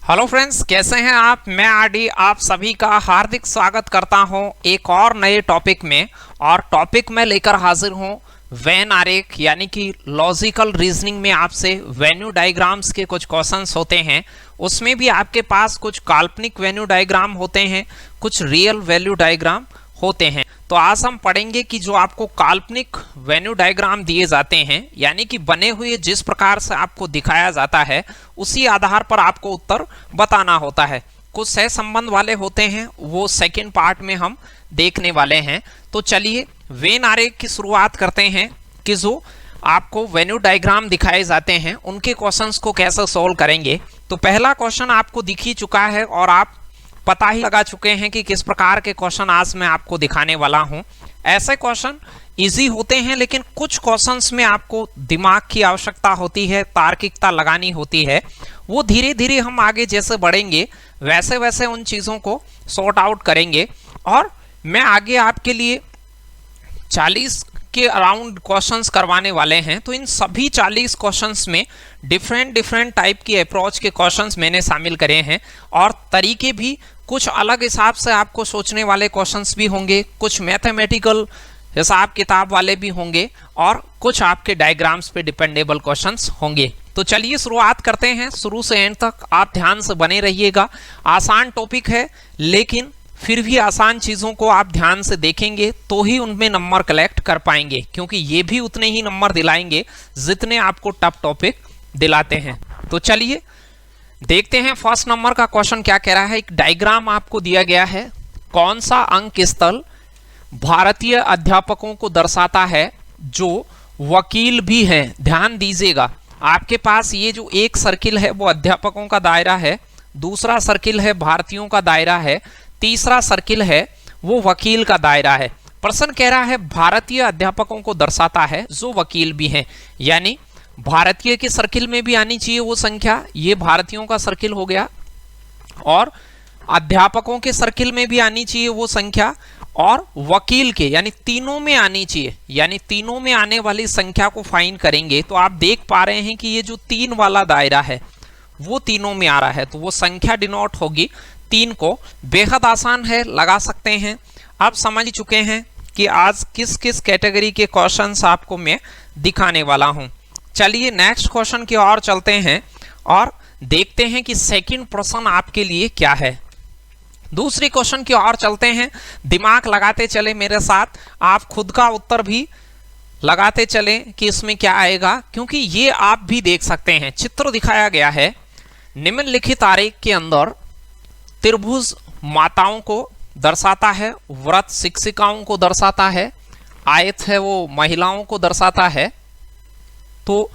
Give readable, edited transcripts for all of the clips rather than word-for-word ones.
Hello friends, कैसे हैं आप। मैं आरडी आप सभी का हार्दिक स्वागत करता हूं एक और नए टॉपिक में। और टॉपिक में लेकर हाजिर हूं वेन आरेख यानी कि लॉजिकल रीजनिंग में आपसे वेन्यू डायग्राम्स के कुछ क्वेश्चंस होते हैं। उसमें भी आपके पास कुछ काल्पनिक वेन्यू डायग्राम होते हैं, कुछ रियल वैल्यू डायग्राम होते हैं। तो आज हम पढ़ेंगे कि जो आपको काल्पनिक वेन्यू डायग्राम दिए जाते हैं यानी कि बने हुए जिस प्रकार से आपको दिखाया जाता है उसी आधार पर आपको उत्तर बताना होता है। कुछ सह संबंध वाले होते हैं, वो सेकंड पार्ट में हम देखने वाले हैं। तो चलिए वेन आरेख की शुरुआत करते हैं कि जो आपको वेन्यू डायग्राम दिखाए जाते हैं उनके क्वेश्चंस को कैसे सोल्व करेंगे। तो पहला क्वेश्चन आपको दिख ही चुका है और आप पता ही लगा चुके हैं कि किस प्रकार के क्वेश्चन आज मैं आपको दिखाने वाला हूं। ऐसे क्वेश्चन इजी होते हैं, लेकिन कुछ क्वेश्चंस में आपको दिमाग की आवश्यकता होती है, तार्किकता लगानी होती है। वो धीरे धीरे हम आगे जैसे बढ़ेंगे वैसे वैसे उन चीज़ों को सॉर्ट आउट करेंगे। और मैं आगे आपके लिए 40 के अराउंड क्वेश्चंस करवाने वाले हैं। तो इन सभी 40 क्वेश्चंस में डिफरेंट टाइप की अप्रोच के क्वेश्चंस मैंने शामिल करे हैं और तरीके भी कुछ अलग हिसाब से आपको सोचने वाले क्वेश्चंस भी होंगे, कुछ मैथमेटिकल हिसाब किताब वाले भी होंगे और कुछ आपके डायग्राम्स पे डिपेंडेबल क्वेश्चंस होंगे। तो चलिए शुरुआत करते हैं। शुरू से एंड तक आप ध्यान से बने रहिएगा। आसान टॉपिक है, लेकिन फिर भी आसान चीज़ों को आप ध्यान से देखेंगे तो ही उनमें नंबर कलेक्ट कर पाएंगे, क्योंकि ये भी उतने ही नंबर दिलाएंगे जितने आपको टफ टॉपिक दिलाते हैं। तो चलिए देखते हैं फर्स्ट नंबर का क्वेश्चन क्या कह रहा है। एक डायग्राम आपको दिया गया है। कौन सा अंक स्थल भारतीय अध्यापकों को दर्शाता है जो वकील भी हैं। ध्यान दीजिएगा, आपके पास ये जो एक सर्किल है वो अध्यापकों का दायरा है, दूसरा सर्किल है भारतीयों का दायरा है, तीसरा सर्किल है वो वकील का दायरा है। प्रश्न कह रहा है भारतीय अध्यापकों को दर्शाता है जो वकील भी हैं, यानी भारतीय के सर्किल में भी आनी चाहिए वो संख्या, ये भारतीयों का सर्किल हो गया, और अध्यापकों के सर्किल में भी आनी चाहिए वो संख्या, और वकील के यानी तीनों में आनी चाहिए। यानी तीनों में आने वाली संख्या को फाइंड करेंगे तो आप देख पा रहे हैं कि ये जो 3 वाला दायरा है वो तीनों में आ रहा है, तो वो संख्या डिनोट होगी 3 को। बेहद आसान है, लगा सकते हैं। आप समझ चुके हैं कि आज किस किस कैटेगरी के क्वेश्चंस आपको मैं दिखाने वाला हूं। चलिए नेक्स्ट क्वेश्चन की ओर चलते हैं और देखते हैं कि सेकंड प्रश्न आपके लिए क्या है। दूसरी क्वेश्चन की ओर चलते हैं। दिमाग लगाते चले मेरे साथ, आप खुद का उत्तर भी लगाते चले कि इसमें क्या आएगा, क्योंकि ये आप भी देख सकते हैं। चित्र दिखाया गया है। निम्नलिखित आरेख के अंदर त्रिभुज माताओं को दर्शाता है, व्रत शिक्षिकाओं को दर्शाता है, आयत है वो महिलाओं को दर्शाता है। तो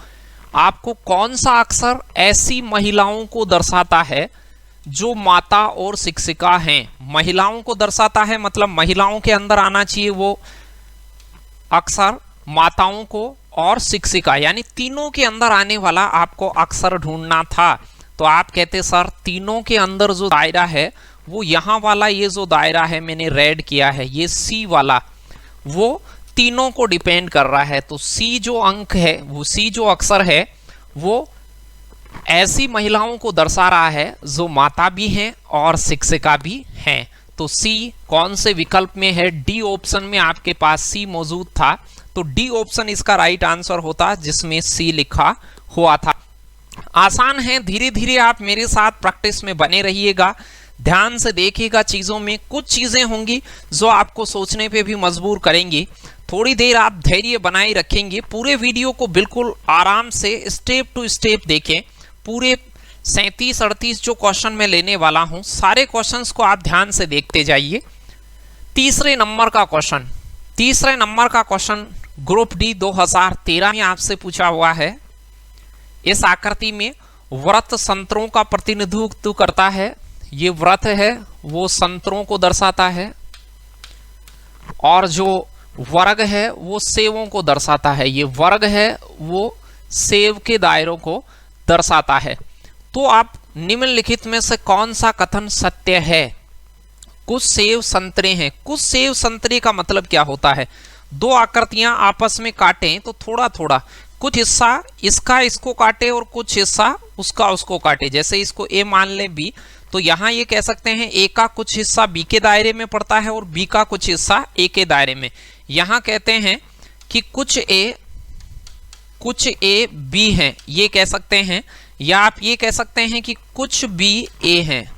आपको कौन सा अक्षर ऐसी महिलाओं को दर्शाता है जो माता और शिक्षिका हैं। महिलाओं को दर्शाता है मतलब महिलाओं के अंदर आना चाहिए वो अक्षर, माताओं को और शिक्षिका, यानी तीनों के अंदर आने वाला आपको अक्षर ढूंढना था। तो आप कहते सर तीनों के अंदर जो दायरा है वो यहाँ वाला, ये जो दायरा है मैंने रेड किया है ये सी वाला, वो तीनों को डिपेंड कर रहा है। तो सी जो अंक है, वो सी जो अक्षर है वो ऐसी महिलाओं को दर्शा रहा है जो माता भी हैं और शिक्षिका भी हैं। तो सी कौन से विकल्प में है? डी ऑप्शन में आपके पास सी मौजूद था, तो डी ऑप्शन इसका राइट आंसर होता जिसमें सी लिखा हुआ था। आसान है, धीरे धीरे आप मेरे साथ प्रैक्टिस में बने रहिएगा, ध्यान से देखिएगा। चीज़ों में कुछ चीज़ें होंगी जो आपको सोचने पे भी मजबूर करेंगी। थोड़ी देर आप धैर्य बनाए रखेंगे, पूरे वीडियो को बिल्कुल आराम से स्टेप टू स्टेप देखें। पूरे 37-38 जो क्वेश्चन मैं लेने वाला हूं, सारे क्वेश्चंस को आप ध्यान से देखते जाइए। तीसरे नंबर का क्वेश्चन ग्रुप डी 2013 में आपसे पूछा हुआ है। इस आकृति में व्रत संतरों का प्रतिनिधित्व करता है। ये व्रत है वो संतरों को दर्शाता है, और जो वर्ग है वो सेवों को दर्शाता है। ये वर्ग है वो सेव के दायरों को दर्शाता है। तो आप निम्नलिखित में से कौन सा कथन सत्य है? कुछ सेव संतरे हैं। कुछ सेव संतरे का मतलब क्या होता है? दो आकृतियां आपस में काटें तो थोड़ा थोड़ा कुछ हिस्सा इसका इसको काटे और कुछ हिस्सा उसका उसको काटे, जैसे इसको ए मान ले बी, तो यहाँ ये कह सकते हैं ए का कुछ हिस्सा बी के दायरे में पड़ता है और बी का कुछ हिस्सा ए के दायरे में। यहाँ कहते हैं कि कुछ ए बी है, ये कह सकते हैं, या आप ये कह सकते हैं कि कुछ बी ए हैं,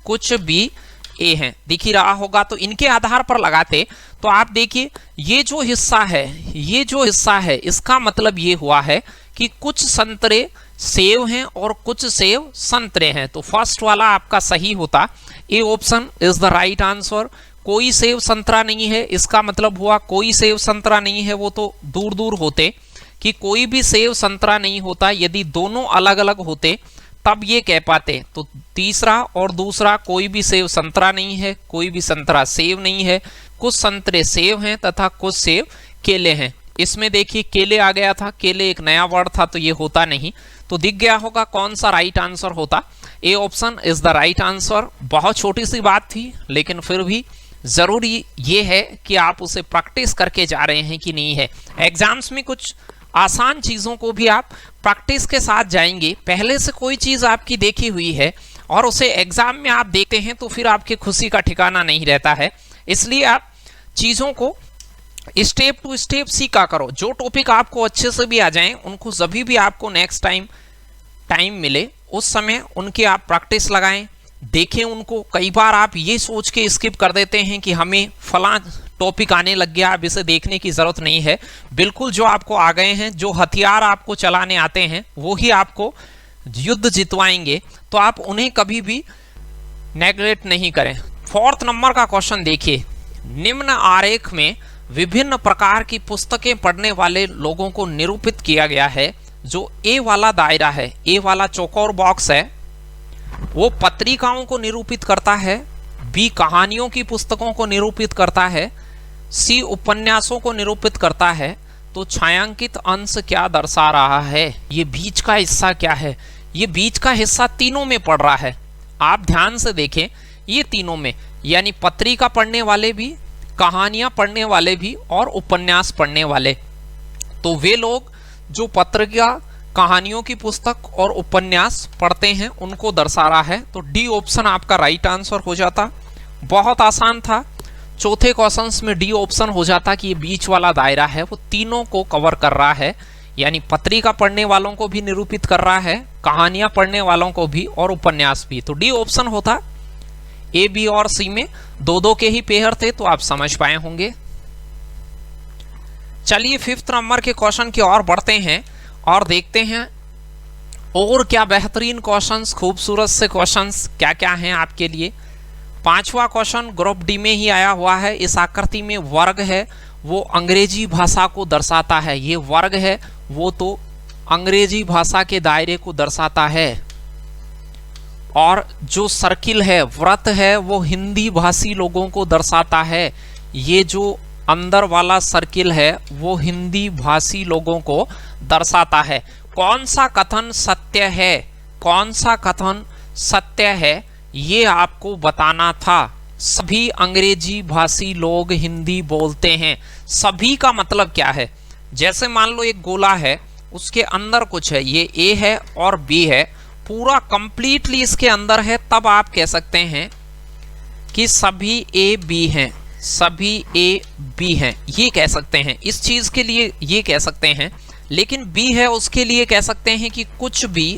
कुछ बी ए हैं, दिख ही रहा होगा। तो इनके आधार पर लगाते तो आप देखिए ये जो हिस्सा है इसका मतलब ये हुआ है कि कुछ संतरे सेव हैं और कुछ सेव संतरे हैं। तो फर्स्ट वाला आपका सही होता, A option is the right answer. कोई सेव संतरा नहीं है, इसका मतलब हुआ कोई सेव संतरा नहीं है, वो तो दूर दूर होते कि कोई भी सेव संतरा नहीं होता। यदि दोनों अलग अलग होते तब ये कह पाते। तो तीसरा और दूसरा, कोई भी सेव संतरा नहीं है, कोई भी संतरा सेव नहीं है, कुछ संतरे सेव हैं तथा कुछ सेव केले हैं। इसमें देखिए केले आ गया था, केले एक नया वर्ड था तो ये होता नहीं। तो दिख गया होगा कौन सा राइट आंसर होता, A option is the right answer. बहुत छोटी सी बात थी लेकिन फिर भी जरूरी ये है कि आप उसे प्रैक्टिस करके जा रहे हैं कि नहीं है। एग्जाम्स में कुछ आसान चीज़ों को भी आप प्रैक्टिस के साथ जाएंगे। पहले से कोई चीज़ आपकी देखी हुई है और उसे एग्जाम में आप देखते हैं तो फिर आपकी खुशी का ठिकाना नहीं रहता है। इसलिए आप चीज़ों को स्टेप टू स्टेप सीखा करो। जो टॉपिक आपको अच्छे से भी आ जाएं उनको जभी भी आपको नेक्स्ट टाइम मिले उस समय उनकी आप प्रैक्टिस लगाएं, देखें उनको। कई बार आप ये सोच के स्किप कर देते हैं कि हमें फलां टॉपिक आने लग गया, अब इसे देखने की जरूरत नहीं है। बिल्कुल जो आपको आ गए हैं, जो हथियार आपको चलाने आते हैं वो ही आपको युद्ध जितवाएंगे, तो आप उन्हें कभी भी नेग्लेक्ट नहीं करें। 4th नंबर का क्वेश्चन देखिए, निम्न आरेख में विभिन्न प्रकार की पुस्तकें पढ़ने वाले लोगों को निरूपित किया गया है। जो ए वाला दायरा है, ए वाला चौकोर बॉक्स है, वो पत्रिकाओं को निरूपित करता है, बी कहानियों की पुस्तकों को निरूपित करता है, सी उपन्यासों को निरूपित करता है। तो छायांकित अंश क्या दर्शा रहा है, ये बीच का हिस्सा क्या है? ये बीच का हिस्सा तीनों में पड़ रहा है। आप ध्यान से देखें, ये तीनों में, यानी पत्रिका पढ़ने वाले भी, कहानियां पढ़ने वाले भी और उपन्यास पढ़ने वाले। तो वे लोग जो पत्रिका, कहानियों की पुस्तक और उपन्यास पढ़ते हैं उनको दर्शा रहा है। तो डी ऑप्शन आपका राइट आंसर हो जाता। बहुत आसान था। चौथे क्वेश्चंस में डी ऑप्शन हो जाता कि ये बीच वाला दायरा है वो तीनों को कवर कर रहा है, यानी पत्रिका पढ़ने वालों को भी निरूपित कर रहा है, कहानियां पढ़ने वालों को भी और उपन्यास भी। तो डी ऑप्शन होता। ए, बी और सी में दो दो के ही पेयर थे तो आप समझ पाए होंगे। चलिए 5th नंबर के क्वेश्चन की ओर बढ़ते हैं और देखते हैं और क्या बेहतरीन क्वेश्चंस, खूबसूरत से क्वेश्चंस क्या क्या हैं आपके लिए। 5वां क्वेश्चन ग्रुप डी में ही आया हुआ है। इस आकृति में वर्ग है वो अंग्रेजी भाषा को दर्शाता है। ये वर्ग है वो तो अंग्रेजी भाषा के दायरे को दर्शाता है, और जो सर्किल है, वृत्त है, वो हिंदी भाषी लोगों को दर्शाता है। ये जो अंदर वाला सर्किल है वो हिंदी भाषी लोगों को दर्शाता है। कौन सा कथन सत्य है, कौन सा कथन सत्य है, ये आपको बताना था। सभी अंग्रेजी भाषी लोग हिंदी बोलते हैं। सभी का मतलब क्या है? जैसे मान लो एक गोला है, उसके अंदर कुछ है, ये ए है और बी है, पूरा कंप्लीटली इसके अंदर है, तब आप कह सकते हैं कि सभी ए बी हैं, सभी ए बी हैं, ये कह सकते हैं। इस चीज के लिए ये कह सकते हैं। लेकिन बी है उसके लिए कह सकते हैं कि कुछ बी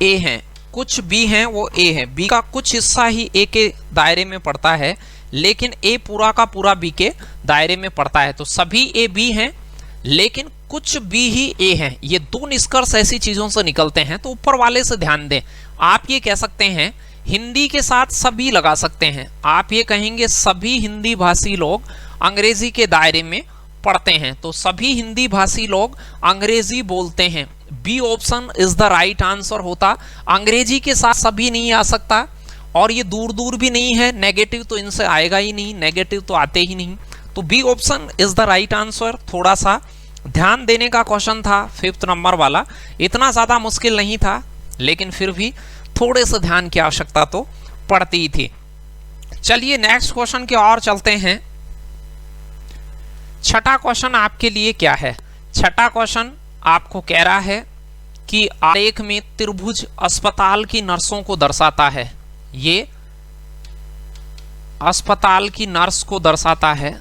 ए हैं, कुछ बी हैं वो ए है। बी का कुछ हिस्सा ही ए के दायरे में पड़ता है, लेकिन ए पूरा का पूरा बी के दायरे में पड़ता है। तो सभी ए बी हैं लेकिन कुछ बी ही ए हैं। ये दो निष्कर्ष ऐसी चीजों से निकलते हैं। तो ऊपर वाले से ध्यान दें। आप ये कह सकते हैं, हिंदी के साथ सभी लगा सकते हैं। आप ये कहेंगे सभी हिंदी भाषी लोग अंग्रेजी के दायरे में पढ़ते हैं। तो सभी हिंदी भाषी लोग अंग्रेजी बोलते हैं। B option is the right answer होता। अंग्रेजी के साथ सभी नहीं आ सकता, और ये दूर दूर भी नहीं है। नेगेटिव तो इनसे आएगा ही नहीं, नेगेटिव तो आते ही नहीं। तो B option is the right answer. थोड़ा सा ध्यान देने का क्वेश्चन था 5th नंबर वाला। इतना ज्यादा मुश्किल नहीं था, लेकिन फिर भी थोड़े से ध्यान की आवश्यकता तो पड़ती ही थी। चलिए नेक्स्ट क्वेश्चन की ओर चलते हैं। छठा क्वेश्चन आपके लिए क्या है? छठा क्वेश्चन आपको कह रहा है कि आरेख में त्रिभुज अस्पताल की नर्सों को दर्शाता है। ये अस्पताल की नर्स को दर्शाता है।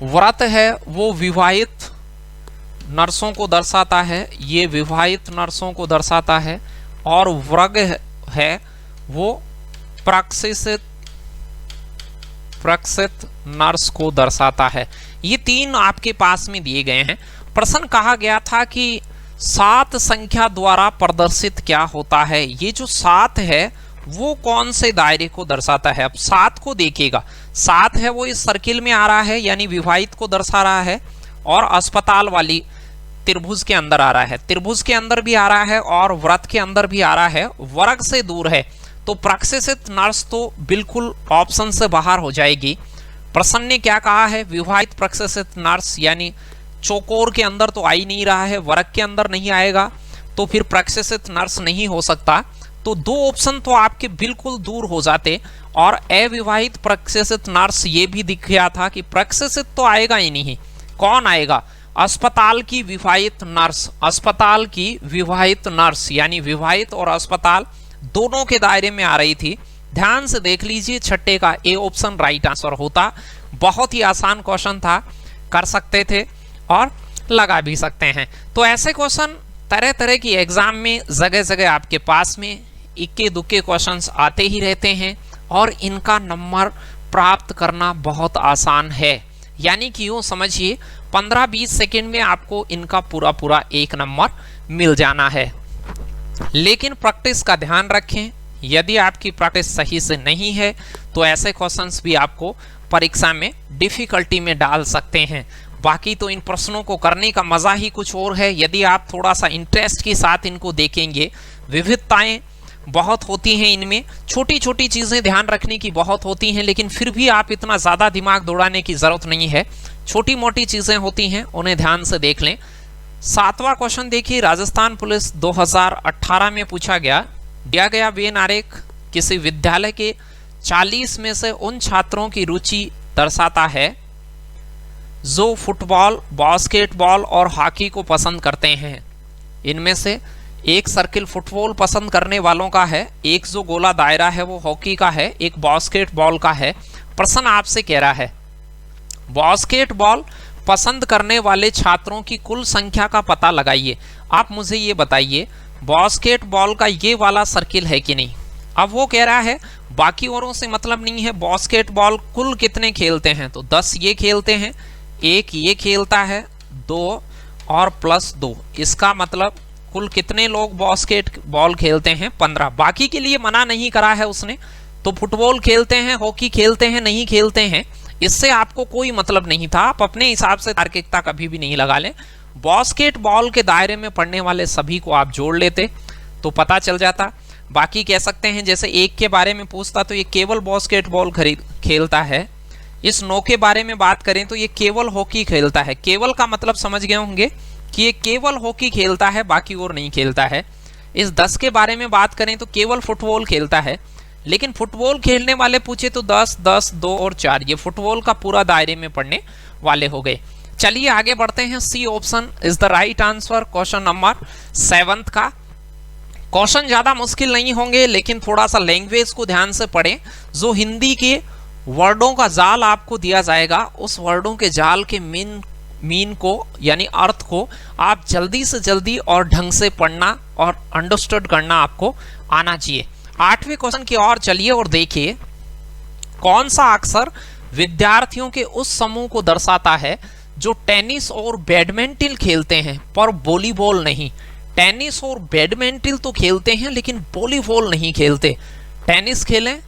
व्रत है वो विवाहित नर्सों को दर्शाता है, ये विवाहित नर्सों को दर्शाता है। और वर्ग है वो प्रशिक्षित नर्स को दर्शाता है। ये तीन आपके पास में दिए गए हैं। प्रश्न कहा गया था कि 7 संख्या द्वारा प्रदर्शित क्या होता है। ये जो 7 है वो कौन से दायरे को दर्शाता है। अब 7 को देखिएगा, 7 है वो इस सर्किल में आ रहा है, यानी विवाहित को दर्शा रहा है, और अस्पताल वाली त्रिभुज के अंदर आ रहा है, त्रिभुज के अंदर भी आ रहा है और व्रत के अंदर भी आ रहा है, वर्ग से दूर है। तो प्रशिक्षित नर्स तो बिल्कुल ऑप्शन से बाहर हो जाएगी। प्रश्न ने क्या कहा है, विवाहित प्रशिक्षित नर्स, यानी चौकोर के अंदर तो आ ही नहीं रहा है, वर्ग के अंदर नहीं आएगा, तो फिर प्रशिक्षित नर्स नहीं हो सकता। तो 2 ऑप्शन तो आपके बिल्कुल दूर हो जाते। और अविवाहित प्रशिक्षित नर्स ये भी दिख गया था कि प्रशिक्षित तो आएगा ही नहीं। कौन आएगा, अस्पताल की विवाहित नर्स, अस्पताल की विवाहित नर्स, यानी विवाहित और अस्पताल दोनों के दायरे में आ रही थी। ध्यान से देख लीजिए, छठे का ए ऑप्शन राइट आंसर होता। बहुत ही आसान क्वेश्चन था, कर सकते थे और लगा भी सकते हैं। तो ऐसे क्वेश्चन तरह तरह की एग्जाम में जगह जगह आपके पास में इक्के दुक्के क्वेश्चंस आते ही रहते हैं, और इनका नंबर प्राप्त करना बहुत आसान है। यानी कि यूँ समझिए 15-20 सेकेंड में आपको इनका पूरा 1 नंबर मिल जाना है। लेकिन प्रैक्टिस का ध्यान रखें, यदि आपकी प्रैक्टिस सही से नहीं है तो ऐसे क्वेश्चंस भी आपको परीक्षा में डिफिकल्टी में डाल सकते हैं। बाकी तो इन प्रश्नों को करने का मजा ही कुछ और है। यदि आप थोड़ा सा इंटरेस्ट के साथ इनको देखेंगे, विविधताएं बहुत होती हैं इनमें, छोटी छोटी चीजें ध्यान रखने की बहुत होती हैं, लेकिन फिर भी आप इतना ज्यादा दिमाग दौड़ाने की जरूरत नहीं है। छोटी मोटी चीजें होती हैं, उन्हें ध्यान से देख लें। 7वां क्वेश्चन देखिए, राजस्थान पुलिस 2018 में पूछा गया, दिया गया वेन आरेख किसी विद्यालय के 40 में से उन छात्रों की रुचि दर्शाता है जो फुटबॉल, बास्केटबॉल और हॉकी को पसंद करते हैं। इनमें से एक सर्किल फुटबॉल पसंद करने वालों का है, एक जो गोला दायरा है वो हॉकी का है, एक बास्केटबॉल का है। प्रश्न आपसे कह रहा है बास्केटबॉल पसंद करने वाले छात्रों की कुल संख्या का पता लगाइए। आप मुझे ये बताइए, बास्केटबॉल का ये वाला सर्किल है कि नहीं। अब वो कह रहा है बाकी औरों से मतलब नहीं है, बास्केटबॉल कुल कितने खेलते हैं, तो 10 ये खेलते हैं, एक ये खेलता है, 2 और +2, इसका मतलब कुल कितने लोग बास्केटबॉल खेलते हैं, 15। बाकी के लिए मना नहीं करा है उसने, तो फुटबॉल खेलते हैं, हॉकी खेलते हैं, नहीं खेलते हैं, इससे आपको कोई मतलब नहीं था। आप अपने हिसाब से तार्किकता कभी भी नहीं लगा लें। बास्केटबॉल के दायरे में पढ़ने वाले सभी को आप जोड़ लेते तो पता चल जाता। बाकी कह सकते हैं जैसे एक के बारे में पूछता तो ये केवल बास्केटबॉल खेलता है, इस 9 के बारे में बात करें तो ये केवल हॉकी खेलता है। केवल का मतलब समझ गए होंगे कि ये केवल हॉकी खेलता है, बाकी और नहीं खेलता है। इस 10 के बारे में बात करें तो केवल फुटबॉल खेलता है, लेकिन फुटबॉल खेलने वाले पूछे तो 10, 10, 2 और 4, ये फुटबॉल का पूरा दायरे में पढ़ने वाले हो गए। चलिए आगे बढ़ते हैं। C option is the right answer question number 7 का। क्वेश्चन ज्यादा मुश्किल नहीं होंगे, लेकिन थोड़ा सा लैंग्वेज को ध्यान से पढ़ें। जो हिंदी के वर्डों का जाल आपको दिया जाएगा, उस वर्डों के जाल के मीन को यानी अर्थ को आप जल्दी से जल्दी और ढंग से पढ़ना और अंडरस्टूड करना आपको आना चाहिए। 8वें क्वेश्चन की ओर चलिए और देखिए, कौन सा अक्षर विद्यार्थियों के उस समूह को दर्शाता है जो टेनिस और बैडमिंटन खेलते हैं पर वॉलीबॉल नहीं। टेनिस और बैडमिंटन तो खेलते हैं लेकिन वॉलीबॉल नहीं खेलते। टेनिस खेलें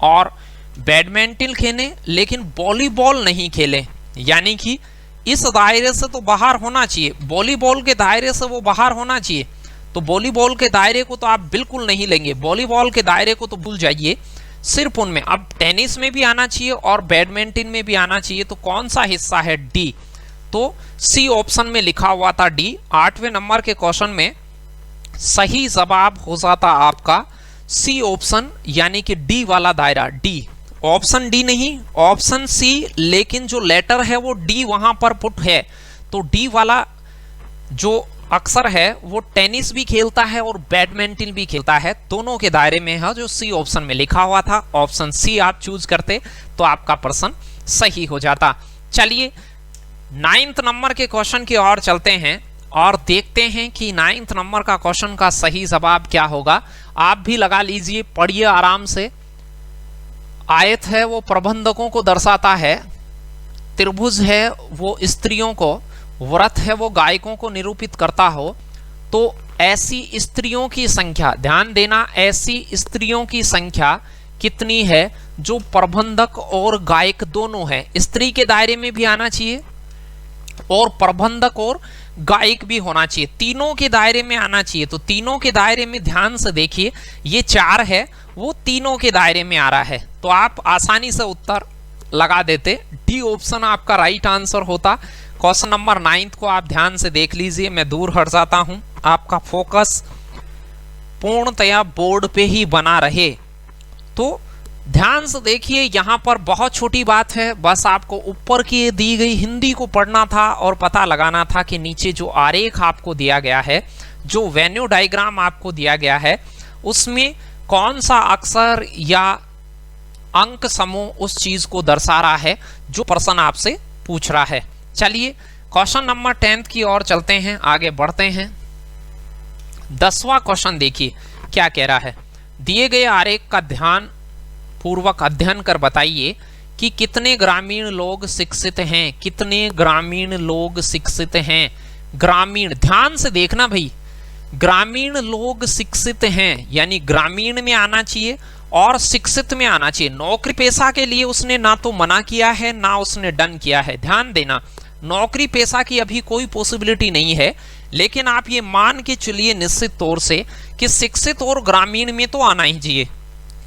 और बैडमिंटन खेलें लेकिन वॉलीबॉल नहीं खेलें, यानी कि इस दायरे से तो बाहर होना चाहिए, वॉलीबॉल के दायरे से वो बाहर होना चाहिए। तो वॉलीबॉल के दायरे को तो आप बिल्कुल नहीं लेंगे, वॉलीबॉल के दायरे को तो भूल जाइए, सिर्फ उनमें। अब टेनिस में भी आना चाहिए और बैडमिंटन में भी आना चाहिए, तो कौन सा हिस्सा है, डी। तो सी ऑप्शन में लिखा हुआ था डी। 8वें नंबर के क्वेश्चन में सही जवाब हो जाता आपका सी ऑप्शन, यानी कि डी वाला दायरा, डी। ऑप्शन डी नहीं, ऑप्शन सी, लेकिन जो लेटर है वो डी वहां पर पुट है। तो डी वाला जो अक्सर है वो टेनिस भी खेलता है और बैडमिंटन भी खेलता है, दोनों के दायरे में है जो सी ऑप्शन में लिखा हुआ था। ऑप्शन सी आप चूज करते तो आपका प्रश्न सही हो जाता। चलिए 9th नंबर के क्वेश्चन की ओर चलते हैं और देखते हैं कि 9th नंबर का क्वेश्चन का सही जवाब क्या होगा। आप भी लगा लीजिए, पढ़िए आराम से। आयत है वो प्रबंधकों को दर्शाता है, त्रिभुज है वो स्त्रियों को, व्रत है वो गायकों को निरूपित करता हो। तो ऐसी स्त्रियों की संख्या, ध्यान देना, ऐसी स्त्रियों की संख्या कितनी है जो प्रबंधक और गायक दोनों है। स्त्री के दायरे में भी आना चाहिए और प्रबंधक और गायक भी होना चाहिए, तीनों के दायरे में आना चाहिए। तो तीनों के दायरे में ध्यान से देखिए, ये 4 है, वो तीनों के दायरे में आ रहा है। तो आप आसानी से उत्तर लगा देते, डी ऑप्शन आपका राइट आंसर होता। क्वेश्चन नंबर 9 को आप ध्यान से देख लीजिए, मैं दूर हट जाता हूं, आपका फोकस पूर्णतया बोर्ड पे ही बना रहे। तो ध्यान से देखिए, यहां पर बहुत छोटी बात है, बस आपको ऊपर की दी गई हिंदी को पढ़ना था और पता लगाना था कि नीचे जो आरेख आपको दिया गया है, जो वेन्यू डायग्राम आपको दिया गया है, उसमें कौन सा अक्षर या अंक समूह उस चीज को दर्शा रहा है जो प्रश्न आपसे पूछ रहा है। चलिए क्वेश्चन नंबर 10 की ओर चलते हैं, आगे बढ़ते हैं। 10वां क्वेश्चन देखिए क्या कह रहा है। दिए गए आरेख का ध्यान पूर्वक अध्ययन कर बताइए कि कितने ग्रामीण लोग शिक्षित हैं। कितने ग्रामीण लोग शिक्षित हैं। ग्रामीण, ध्यान से देखना भाई, ग्रामीण लोग शिक्षित हैं यानी ग्रामीण में आना चाहिए और शिक्षित में आना चाहिए। नौकरी पेशा के लिए उसने ना तो मना किया है ना उसने डन किया है। ध्यान देना, नौकरी पेशा की अभी कोई पॉसिबिलिटी नहीं है, लेकिन आप ये मान के चलिए निश्चित तौर से कि शिक्षित और ग्रामीण में तो आना ही चाहिए।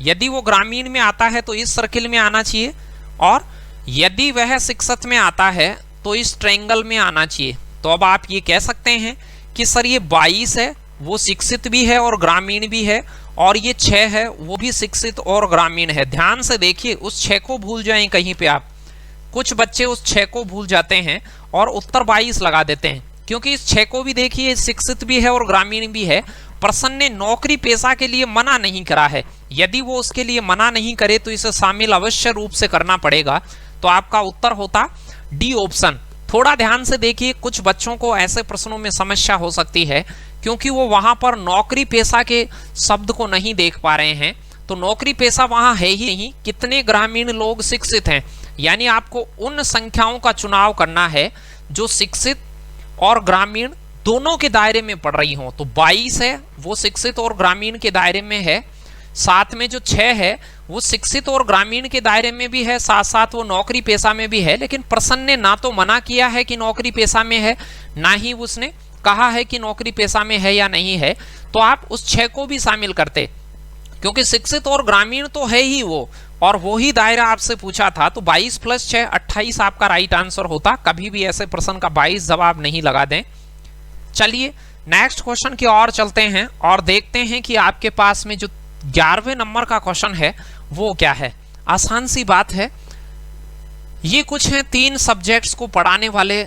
यदि वो ग्रामीण में आता है तो इस सर्किल में आना चाहिए, और यदि वह शिक्षित में आता है तो इस ट्रायंगल में आना चाहिए। तो अब आप ये कह सकते हैं कि सर ये 22 है, वो शिक्षित भी है और ग्रामीण भी है, और ये 6 है, वो भी शिक्षित और ग्रामीण है। ध्यान से देखिए, उस 6 को भूल जाएं कहीं पे आप। कुछ बच्चे उस 6 को भूल जाते हैं और उत्तर 22 लगा देते हैं, क्योंकि इस 6 को भी देखिए शिक्षित भी है और ग्रामीण भी है। प्रश्न ने नौकरी पेशा के लिए मना नहीं करा है। यदि वो उसके लिए मना नहीं करे तो इसे शामिल अवश्य रूप से करना पड़ेगा। तो आपका उत्तर होता डी ऑप्शन। थोड़ा ध्यान से देखिए, कुछ बच्चों को ऐसे प्रश्नों में समस्या हो सकती है क्योंकि वो वहां पर नौकरी पेशा के शब्द को नहीं देख पा रहे हैं। तो नौकरी पेशा वहां है ही नहीं। कितने ग्रामीण लोग शिक्षित हैं, यानी आपको उन संख्याओं का चुनाव करना है जो शिक्षित और ग्रामीण दोनों के दायरे में पड़ रही हो। तो 22 है, वो शिक्षित और ग्रामीण के दायरे में है। साथ में जो 6 है वो शिक्षित और ग्रामीण के दायरे में भी है, साथ साथ वो नौकरी पेशा में भी है। लेकिन प्रश्न ने ना तो मना किया है कि नौकरी पेशा में है, ना ही उसने कहा है कि नौकरी पेशा में है या नहीं है। तो आप उस 6 को भी शामिल करते, क्योंकि शिक्षित और ग्रामीण तो है ही वो, और वो ही दायरा आपसे पूछा था। तो 22 + 6 28 आपका राइट आंसर होता। कभी भी ऐसे प्रश्न का 22 जवाब नहीं लगा दें। चलिए नेक्स्ट क्वेश्चन की ओर चलते हैं और देखते हैं कि आपके पास में जो 11वें नंबर का क्वेश्चन है वो क्या है। आसान सी बात है, ये कुछ हैं 3 सब्जेक्ट्स को पढ़ाने वाले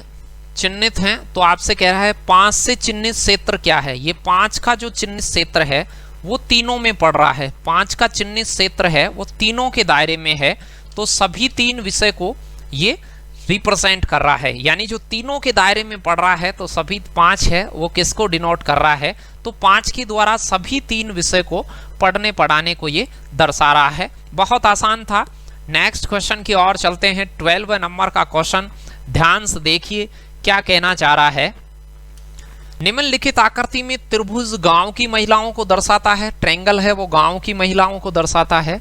चिन्हित हैं। तो आपसे कह रहा है 5 से चिन्हित क्षेत्र क्या है। ये 5 का जो चिन्हित क्षेत्र है वो तीनों में पड़ रहा है। 5 का चिन्हित क्षेत्र है वो तीनों के दायरे में है। तो सभी 3 विषय को ये रिप्रेजेंट कर रहा है, यानी जो तीनों के दायरे में पड़ रहा है तो सभी 5 है वो किसको डिनोट कर रहा है। तो 5 के द्वारा सभी 3 विषय को पढ़ने पढ़ाने को ये दर्शा रहा है। बहुत आसान था। नेक्स्ट क्वेश्चन की ओर चलते हैं। 12वें नंबर का क्वेश्चन ध्यान से देखिए क्या कहना चाह रहा है। निम्नलिखित आकृति में त्रिभुज गांव की महिलाओं को दर्शाता है, ट्रायंगल है वो गांव की महिलाओं को दर्शाता है,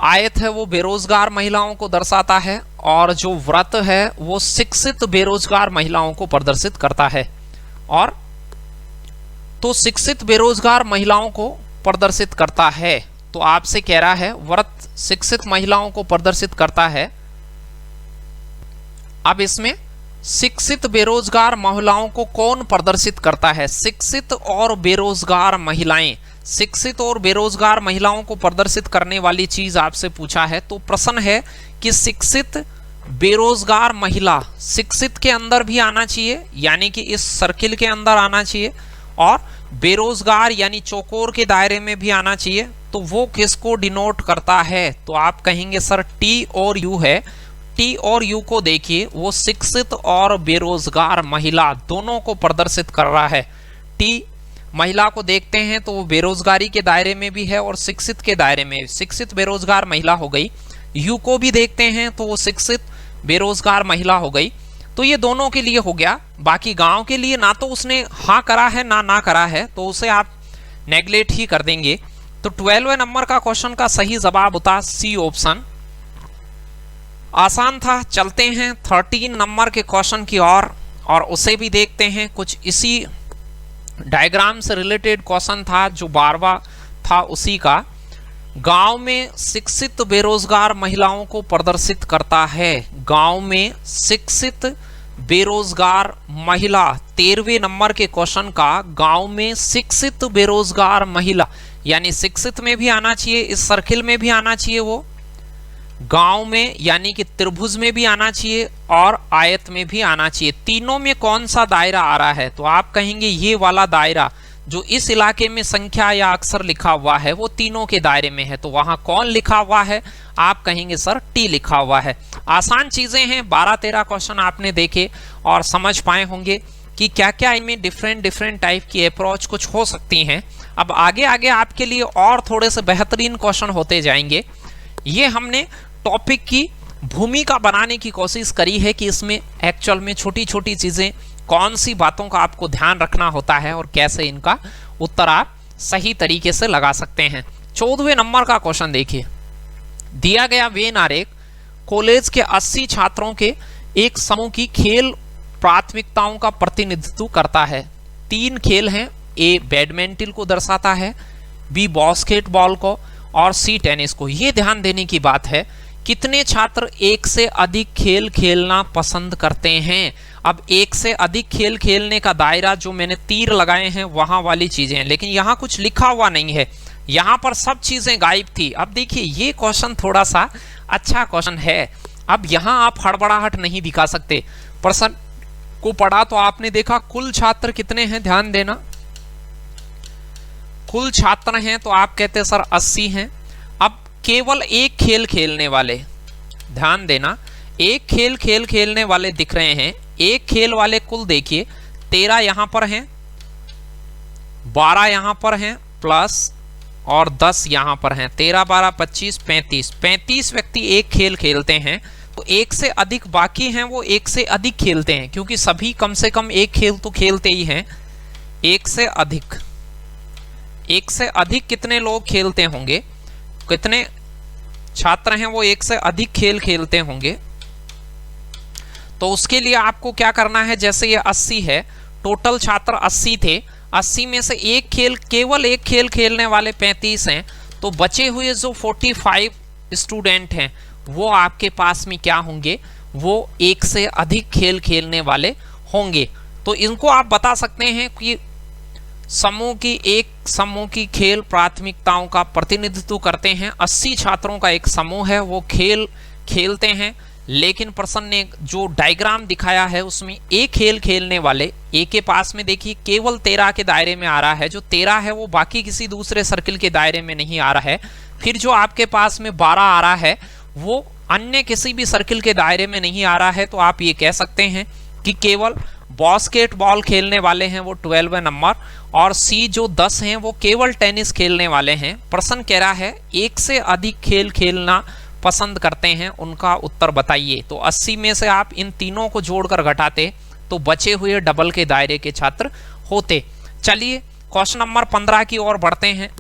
आयत है वो बेरोजगार महिलाओं को दर्शाता है, और जो व्रत है वो शिक्षित बेरोजगार महिलाओं को प्रदर्शित करता है। और तो शिक्षित बेरोजगार महिलाओं को प्रदर्शित करता है। तो आपसे कह रहा है व्रत शिक्षित महिलाओं को प्रदर्शित करता है। अब इसमें शिक्षित बेरोजगार महिलाओं को कौन प्रदर्शित करता है? शिक्षित और बेरोजगार महिलाएं, शिक्षित और बेरोजगार महिलाओं को प्रदर्शित करने वाली चीज आपसे पूछा है। तो प्रश्न है कि शिक्षित बेरोजगार महिला, शिक्षित के अंदर भी आना चाहिए यानी कि इस सर्किल के अंदर आना चाहिए, और बेरोजगार यानी चौकोर के दायरे में भी आना चाहिए। तो वो किसको डिनोट करता है? तो आप कहेंगे सर टी और यू है। टी और यू को देखिए, वो शिक्षित और बेरोजगार महिला दोनों को प्रदर्शित कर रहा है। टी महिला को देखते हैं तो वो बेरोजगारी के दायरे में भी है और शिक्षित के दायरे में, शिक्षित बेरोजगार महिला हो गई। यू को भी देखते हैं तो वो शिक्षित बेरोजगार महिला हो गई। तो ये दोनों के लिए हो गया। बाकी गांव के लिए ना तो उसने हाँ करा है ना करा है, तो उसे आप नेग्लेक्ट ही कर देंगे। तो 12वें नंबर का क्वेश्चन का सही जवाब होता सी ऑप्शन। आसान था। चलते हैं 13 नंबर के क्वेश्चन की ओर और उसे भी देखते हैं। कुछ इसी डायग्राम से रिलेटेड क्वेश्चन था जो 12वां था उसी का। गांव में शिक्षित बेरोजगार महिलाओं को प्रदर्शित करता है। गांव में शिक्षित बेरोजगार महिला, 13वें नंबर के क्वेश्चन का गांव में शिक्षित बेरोजगार महिला, यानी शिक्षित में भी आना चाहिए, इस सर्किल में भी आना चाहिए, वो गांव में यानी कि त्रिभुज में भी आना चाहिए और आयत में भी आना चाहिए। तीनों में कौन सा दायरा आ रहा है? तो आप कहेंगे ये वाला दायरा जो इस इलाके में संख्या या अक्षर लिखा हुआ है वो तीनों के दायरे में है। तो वहां कौन लिखा हुआ है? आप कहेंगे सर टी लिखा हुआ है। आसान चीजें हैं। 12-13 क्वेश्चन आपने देखे और समझ पाए होंगे कि क्या क्या इनमें डिफरेंट टाइप की अप्रोच कुछ हो सकती हैं। अब आगे आगे आपके लिए और थोड़े से बेहतरीन क्वेश्चन होते जाएंगे। ये हमने टॉपिक की भूमिका बनाने की कोशिश करी है कि इसमें एक्चुअल में छोटी छोटी चीजें, कौन सी बातों का आपको ध्यान रखना होता है और कैसे इनका उत्तर आप सही तरीके से लगा सकते हैं। 14वें नंबर का क्वेश्चन देखिए। दिया गया वेन आरेख कॉलेज के 80 छात्रों के एक समूह की खेल प्राथमिकताओं का प्रतिनिधित्व करता है। 3 खेल हैं। ए बैडमिंटन को दर्शाता है, बी बास्केटबॉल को और सी टेनिस को। ये ध्यान देने की बात है कितने छात्र एक से अधिक खेल खेलना पसंद करते हैं। अब एक से अधिक खेल खेलने का दायरा जो मैंने तीर लगाए हैं वहां वाली चीजें हैं, लेकिन यहाँ कुछ लिखा हुआ नहीं है, यहाँ पर सब चीजें गायब थी। अब देखिए ये क्वेश्चन थोड़ा सा अच्छा क्वेश्चन है। अब यहाँ आप हड़बड़ाहट नहीं दिखा सकते। प्रश्न को पढ़ा तो आपने देखा कुल छात्र कितने हैं, ध्यान देना। कुल छात्र हैं तो आप कहते हैं सर 80 हैं। अब केवल एक खेल खेलने वाले, ध्यान देना, एक खेल खेलने वाले दिख रहे हैं। एक खेल वाले कुल देखिए 13 यहां पर हैं, 12 यहां पर हैं प्लस और 10 यहां पर हैं। 13, 12, 25, 35 व्यक्ति एक खेल खेलते हैं। तो एक से अधिक बाकी हैं वो एक से अधिक खेलते हैं, क्योंकि सभी कम से कम एक खेल तो खेलते ही हैं। एक से अधिक कितने लोग खेलते होंगे, कितने छात्र हैं वो एक से अधिक खेल खेलते होंगे। तो उसके लिए आपको क्या करना है, जैसे ये 80 है, टोटल छात्र 80 थे, 80 में से एक खेल, केवल एक खेल खेलने वाले 35 हैं। तो बचे हुए जो 45 स्टूडेंट हैं वो आपके पास में क्या होंगे, वो एक से अधिक खेल खेलने वाले होंगे। तो इनको आप बता सकते हैं कि समूह की खेल प्राथमिकताओं का प्रतिनिधित्व करते हैं। 80 छात्रों का एक समूह है, वो खेल खेलते हैं, लेकिन प्रश्न ने जो डायग्राम दिखाया है उसमें एक खेल खेलने वाले एक के पास में देखिए केवल 13 के दायरे में आ रहा है। जो 13 है वो बाकी किसी दूसरे सर्किल के दायरे में नहीं आ रहा है। फिर जो आपके पास में 12 आ रहा है वो अन्य किसी भी सर्किल के दायरे में नहीं आ रहा है। तो आप ये कह सकते हैं कि केवल बास्केटबॉल खेलने वाले हैं वो 12वें नंबर, और सी जो 10 हैं वो केवल टेनिस खेलने वाले हैं। प्रश्न कह रहा है एक से अधिक खेल खेलना पसंद करते हैं, उनका उत्तर बताइए। तो 80 में से आप इन तीनों को जोड़कर घटाते तो बचे हुए डबल के दायरे के छात्र होते। चलिए क्वेश्चन नंबर 15 की ओर बढ़ते हैं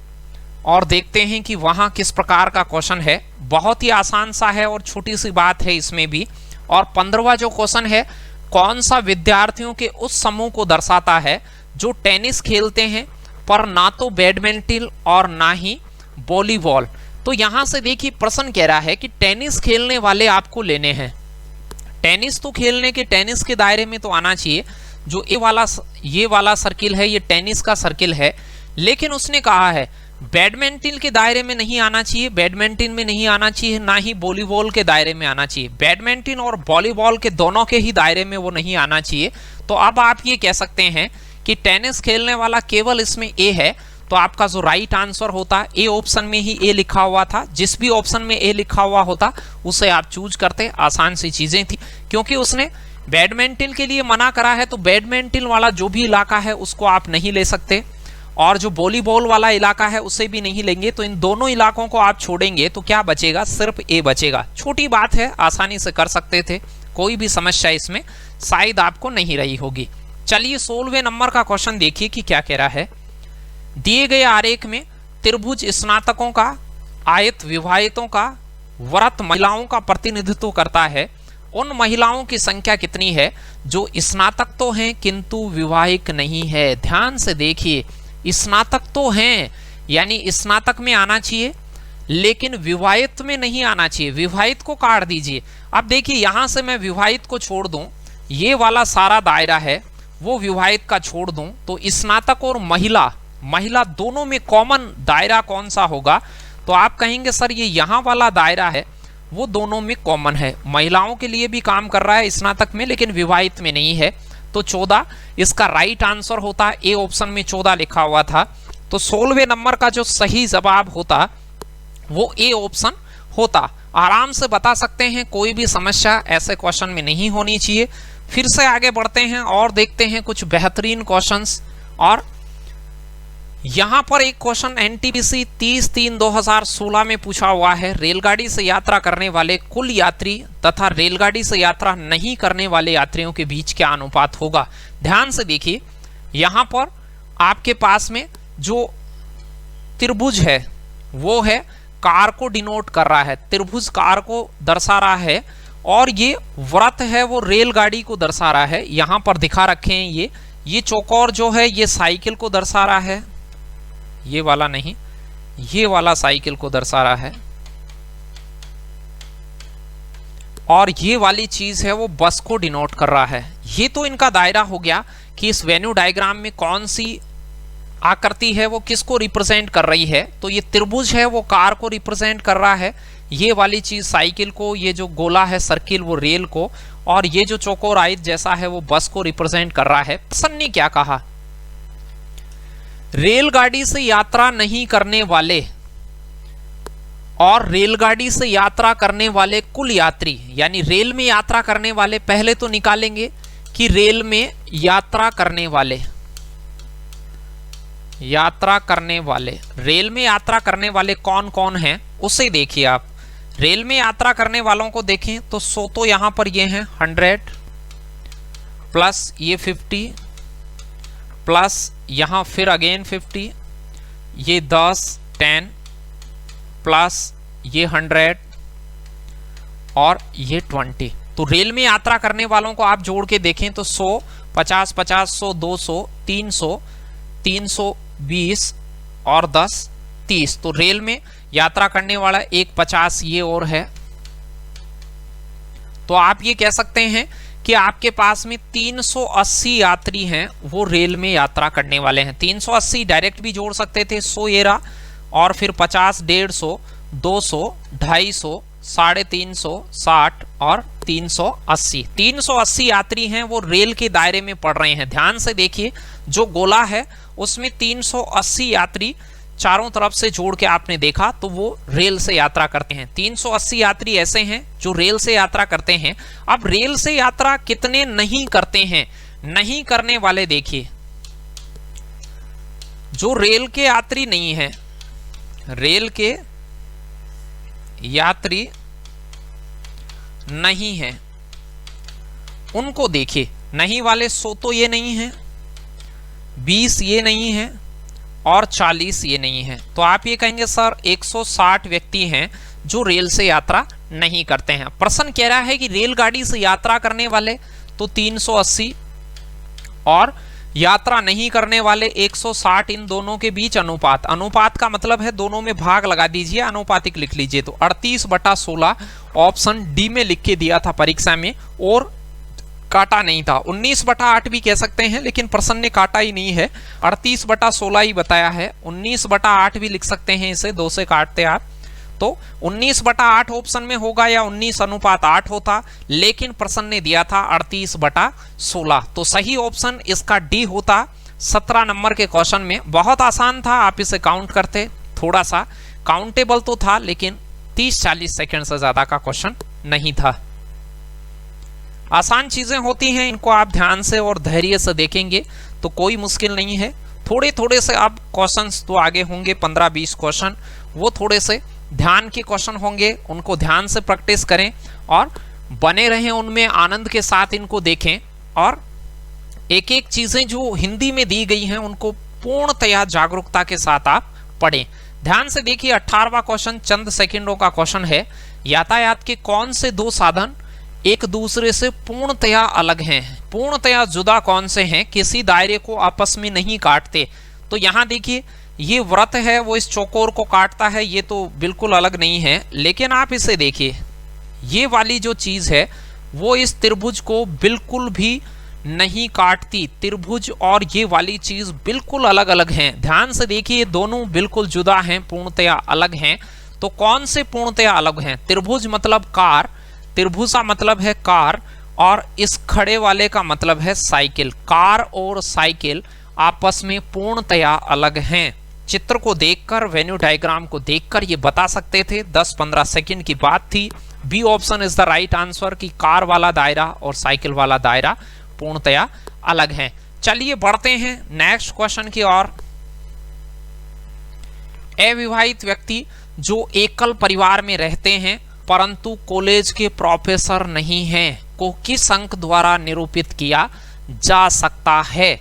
और देखते हैं कि वहां किस प्रकार का क्वेश्चन है। बहुत ही आसान सा है और छोटी सी बात है इसमें भी। और 15वां जो क्वेश्चन है, कौन सा विद्यार्थियों के उस समूह को दर्शाता है जो टेनिस खेलते हैं पर ना तो बैडमिंटन और ना ही वॉलीबॉल। तो यहां से देखिए प्रश्न कह रहा है कि टेनिस खेलने वाले आपको लेने हैं। टेनिस तो खेलने के टेनिस के दायरे में तो आना चाहिए। जो ये वाला सर्किल है ये टेनिस का सर्किल है, लेकिन उसने कहा है बैडमिंटन के दायरे में नहीं आना चाहिए, बैडमिंटन में नहीं आना चाहिए, ना ही वॉलीबॉल के दायरे में आना चाहिए। बैडमिंटन और वॉलीबॉल के दोनों के ही दायरे में वो नहीं आना चाहिए। तो अब आप ये कह सकते हैं कि टेनिस खेलने वाला केवल इसमें ए है। तो आपका जो राइट आंसर होता, ए ऑप्शन में ही ए लिखा हुआ था, जिस भी ऑप्शन में ए लिखा हुआ होता उसे आप चूज करते। आसान सी चीजें थी, क्योंकि उसने बैडमिंटन के लिए मना करा है तो बैडमिंटन वाला जो भी इलाका है उसको आप नहीं ले सकते, और जो वॉलीबॉल वाला इलाका है उसे भी नहीं लेंगे। तो इन दोनों इलाकों को आप छोड़ेंगे तो क्या बचेगा, सिर्फ ए बचेगा। छोटी बात है, आसानी से कर सकते थे, कोई भी समस्या इसमें शायद आपको नहीं रही होगी। चलिए 16वें नंबर का क्वेश्चन देखिए कि क्या कह रहा है। दिए गए आरेख में त्रिभुज स्नातकों का, आयत विवाहितों का, व्रत महिलाओं का प्रतिनिधित्व करता है। उन महिलाओं की संख्या कितनी है जो स्नातक तो हैं किंतु विवाहिक नहीं है। ध्यान से देखिए, स्नातक तो हैं यानी स्नातक में आना चाहिए, लेकिन विवाहित में नहीं आना चाहिए। विवाहित को काट दीजिए। अब देखिए यहां से मैं विवाहित को छोड़ दूं, ये वाला सारा दायरा है वो विवाहित का छोड़ दूं, तो स्नातक और महिला दोनों में कॉमन दायरा कौन सा होगा। तो आप कहेंगे सर ये यहाँ वाला दायरा है वो दोनों में कॉमन है, महिलाओं के लिए भी काम कर रहा है स्नातक में, लेकिन विवाहित में नहीं है। तो 14 इसका राइट आंसर होता। ए ऑप्शन में 14 लिखा हुआ था, तो 16वें नंबर का जो सही जवाब होता वो ए ऑप्शन होता। आराम से बता सकते हैं, कोई भी समस्या ऐसे क्वेश्चन में नहीं होनी चाहिए। फिर से आगे बढ़ते हैं और देखते हैं कुछ बेहतरीन क्वेश्चंस। और यहां पर एक क्वेश्चन एनटीपीसी 30/3/2016 में पूछा हुआ है। रेलगाड़ी से यात्रा करने वाले कुल यात्री तथा रेलगाड़ी से यात्रा नहीं करने वाले यात्रियों के बीच क्या अनुपात होगा। ध्यान से देखिए, यहां पर आपके पास में जो त्रिभुज है वो है कार को डिनोट कर रहा है, त्रिभुज कार को दर्शा रहा है, और ये व्रत है वो रेलगाड़ी को दर्शा रहा है। यहां पर दिखा रखे हैं ये चौकोर जो है ये साइकिल को दर्शा रहा है, ये वाला नहीं, ये वाला साइकिल को दर्शा रहा है, और ये वाली चीज है वो बस को डिनोट कर रहा है। ये तो इनका दायरा हो गया कि इस वेन्यू डायग्राम में कौन सी आकृति है वो किसको रिप्रेजेंट कर रही है। तो ये त्रिभुज है वो कार को रिप्रेजेंट कर रहा है, ये वाली चीज साइकिल को, ये जो गोला है सर्किल वो रेल को, और ये जो चौकोर आयत जैसा है वो बस को रिप्रेजेंट कर रहा है। प्रश्न ने क्या कहा, रेलगाड़ी से यात्रा नहीं करने वाले और रेलगाड़ी से यात्रा करने वाले कुल यात्री, यानी रेल में यात्रा करने वाले, पहले तो निकालेंगे कि रेल में यात्रा करने वाले, रेल में यात्रा करने वाले कौन कौन हैं उसे देखिए आप। रेल में यात्रा करने वालों को देखें तो 100 तो यहां पर ये हैं 100 प्लस ये 50 प्लस यहां फिर अगेन 50, ये 10 10 प्लस ये 100 और ये 20। तो रेल में यात्रा करने वालों को आप जोड़ के देखें तो 100 50 50 100 200 300 320 और 10 30। तो रेल में यात्रा करने वाला एक 50 ये और है। तो आप ये कह सकते हैं कि आपके पास में 380 यात्री हैं वो रेल में यात्रा करने वाले हैं। 380 डायरेक्ट भी जोड़ सकते थे, 100 ये रहा, और फिर 50 150 200 250 350 60 और 380। 380 यात्री हैं वो रेल के दायरे में पड़ रहे हैं। ध्यान से देखिए, जो गोला है उसमें 380 यात्री चारों तरफ से जोड़ के आपने देखा तो वो रेल से यात्रा करते हैं। 380 यात्री ऐसे हैं जो रेल से यात्रा करते हैं। अब रेल से यात्रा कितने नहीं करते हैं, नहीं करने वाले देखिए, जो रेल के यात्री नहीं है, रेल के यात्री नहीं है उनको देखिए। नहीं वाले 100 तो ये नहीं है, 20 ये नहीं है और 40 ये नहीं है। तो आप ये कहेंगे सर 160 व्यक्ति हैं जो रेल से यात्रा नहीं करते हैं। प्रश्न कह रहा है कि रेलगाड़ी से यात्रा करने वाले तो 380 और यात्रा नहीं करने वाले 160, इन दोनों के बीच अनुपात। अनुपात का मतलब है दोनों में भाग लगा दीजिए, अनुपातिक लिख लीजिए। तो 38/16 ऑप्शन डी में लिख के दिया था परीक्षा में और काटा नहीं था। 19/8 भी कह सकते हैं, लेकिन प्रश्न ने काटा ही नहीं है, 38/16 ही बताया है। 19/8 भी लिख सकते हैं, इसे 2 से काटते आप तो 19/8 ऑप्शन में होगा या 19:8 होता, लेकिन प्रश्न ने दिया था 38/16, तो सही ऑप्शन इसका डी होता। 17 नंबर के क्वेश्चन में बहुत आसान था, आप इसे काउंट करते, थोड़ा सा काउंटेबल तो था, लेकिन 30-40 सेकंड से ज्यादा का क्वेश्चन नहीं था। आसान चीजें होती हैं, इनको आप ध्यान से और धैर्य से देखेंगे तो कोई मुश्किल नहीं है। थोड़े थोड़े से अब क्वेश्चंस तो आगे होंगे, 15-20 क्वेश्चन, वो थोड़े से ध्यान के क्वेश्चन होंगे, उनको ध्यान से प्रैक्टिस करें और बने रहें उनमें, आनंद के साथ इनको देखें और एक एक चीजें जो हिंदी में दी गई हैं उनको पूर्णतया जागरूकता के साथ आप पढ़ें। ध्यान से देखिए, 18वां क्वेश्चन चंद सेकंडों का क्वेश्चन है। यातायात के कौन से 2 साधन एक दूसरे से पूर्णतया अलग हैं, पूर्णतया जुदा कौन से हैं, किसी दायरे को आपस में नहीं काटते। तो यहां देखिए, ये व्रत है वो इस चौकोर को काटता है, ये तो बिल्कुल अलग नहीं है, लेकिन आप इसे देखिए, ये वाली जो चीज है वो इस त्रिभुज को बिल्कुल भी नहीं काटती। त्रिभुज और ये वाली चीज बिल्कुल अलग अलग हैं। ध्यान से देखिए, दोनों बिल्कुल जुदा हैं, पूर्णतया अलग हैं। तो कौन से पूर्णतया अलग हैं? त्रिभुज मतलब कार, त्रिभुज का मतलब है कार, और इस खड़े वाले का मतलब है साइकिल। कार और साइकिल आपस में पूर्णतया अलग हैं। चित्र को देखकर, वेन्यू डायग्राम को देखकर ये बता सकते थे, 10-15 सेकंड की बात थी। B option is the right answer कि कार वाला दायरा और साइकिल वाला दायरा पूर्णतया अलग हैं। चलिए बढ़ते हैं नेक्स्ट क्वेश्चन की ओर। अविवाहित व्यक्ति जो एकल परिवार में रहते हैं परंतु कॉलेज के प्रोफेसर नहीं हैं को किस अंक द्वारा निरूपित किया जा सकता है?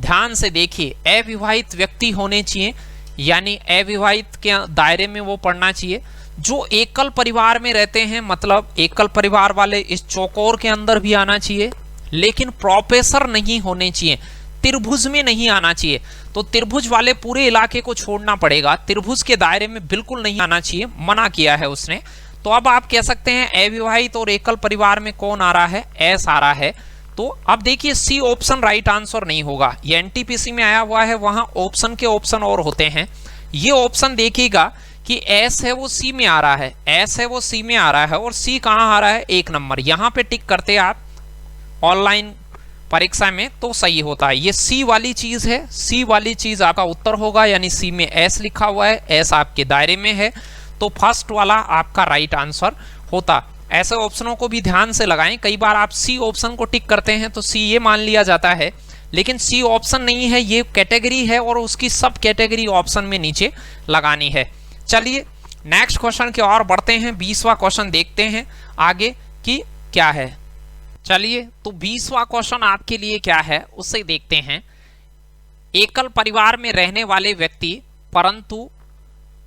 ध्यान से देखिए, अविवाहित व्यक्ति होने चाहिए, यानी अविवाहित के दायरे में वो पढ़ना चाहिए। जो एकल परिवार में रहते हैं, मतलब एकल परिवार वाले इस चौकोर के अंदर भी आना चाहिए, लेकिन प्रोफेसर नहीं होने चाहिए, त्रिभुज में नहीं आना चाहिए। तो त्रिभुज वाले पूरे इलाके को छोड़ना पड़ेगा, त्रिभुज के दायरे में बिल्कुल नहीं आना चाहिए, मना किया है उसने। तो अब आप कह सकते हैं अविवाहित और एकल परिवार में कौन आ रहा है? एस आ रहा है। तो अब देखिए, सी ऑप्शन राइट आंसर नहीं होगा। ये एनटीपीसी में आया हुआ है, वहां ऑप्शन के ऑप्शन और होते हैं। ये ऑप्शन देखिएगा कि एस है वो सी में आ रहा है, एस है वो सी में आ रहा है, और सी कहां आ रहा है? 1 नंबर। यहां पे टिक करते आप ऑनलाइन परीक्षा में तो सही होता है। ये सी वाली चीज है, सी वाली चीज आपका उत्तर होगा, यानी सी में एस लिखा हुआ है, एस आपके दायरे में है, तो फर्स्ट वाला आपका राइट आंसर होता। ऐसे ऑप्शनों को भी ध्यान से लगाएं। कई बार आप सी ऑप्शन को टिक करते हैं तो सी ये मान लिया जाता है, लेकिन सी ऑप्शन नहीं है, ये कैटेगरी है और उसकी सब कैटेगरी ऑप्शन में नीचे लगानी है। चलिए नेक्स्ट क्वेश्चन की ओर बढ़ते हैं। 20वां क्वेश्चन देखते हैं आगे कि क्या है। चलिए, तो 20वां क्वेश्चन आपके लिए क्या है उसे देखते हैं। एकल परिवार में रहने वाले व्यक्ति परंतु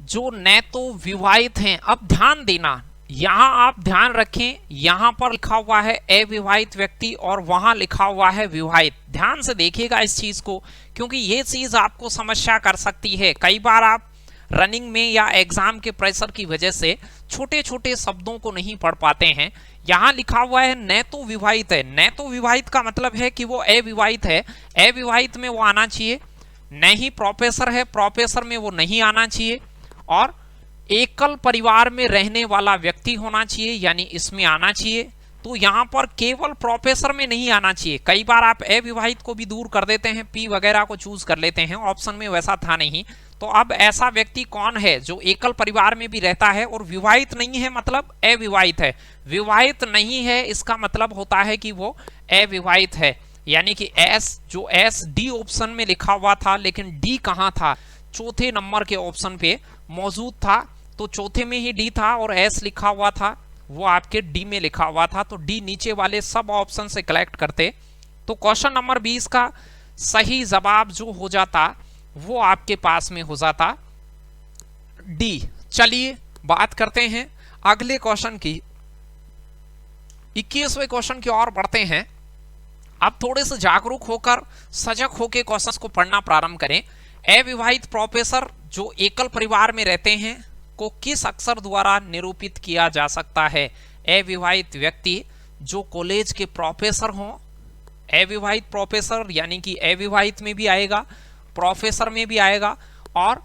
जो न तो विवाहित हैं, अब ध्यान देना, यहां आप ध्यान रखें, यहां पर लिखा हुआ है अविवाहित व्यक्ति और वहां लिखा हुआ है विवाहित। ध्यान से देखिएगा इस चीज को, क्योंकि ये चीज आपको समस्या कर सकती है। कई बार आप रनिंग में या एग्जाम के प्रेशर की वजह से छोटे छोटे शब्दों को नहीं पढ़ पाते हैं। यहां लिखा हुआ है न तो विवाहित है, न तो विवाहित का मतलब है कि वो अविवाहित है, अविवाहित में वो आना चाहिए। न ही प्रोफेसर है, प्रोफेसर में वो नहीं आना चाहिए, और एकल परिवार में रहने वाला व्यक्ति होना चाहिए, यानी इसमें आना चाहिए। तो यहां पर केवल प्रोफेसर में नहीं आना चाहिए। कई बार आप अविवाहित को भी दूर कर देते हैं, पी वगैरह को चूज कर लेते हैं, ऑप्शन में वैसा था नहीं। तो अब ऐसा व्यक्ति कौन है जो एकल परिवार में भी रहता है और विवाहित नहीं है, मतलब अविवाहित है। विवाहित नहीं है इसका मतलब होता है कि वो अविवाहित है, यानी कि एस, जो एस डी ऑप्शन में लिखा हुआ था, लेकिन डी कहां था? चौथे नंबर के ऑप्शन पे मौजूद था, तो चौथे में ही डी था और एस लिखा हुआ था, वो आपके डी में लिखा हुआ था। तो डी नीचे वाले सब ऑप्शन से कलेक्ट करते तो क्वेश्चन नंबर 20 का सही जवाब जो हो जाता वो आपके पास में हो जाता डी। चलिए बात करते हैं अगले क्वेश्चन की, 21वें क्वेश्चन की ओर बढ़ते हैं। अब थोड़े से जागरूक होकर, सजग होकर क्वेश्चंस को पढ़ना प्रारंभ करें। अविवाहित प्रोफेसर जो एकल परिवार में रहते हैं को किस अक्षर द्वारा निरूपित किया जा सकता है? अविवाहित व्यक्ति जो कॉलेज के प्रोफेसर हों, अविवाहित प्रोफेसर यानी कि अविवाहित में भी आएगा, प्रोफेसर में भी आएगा, और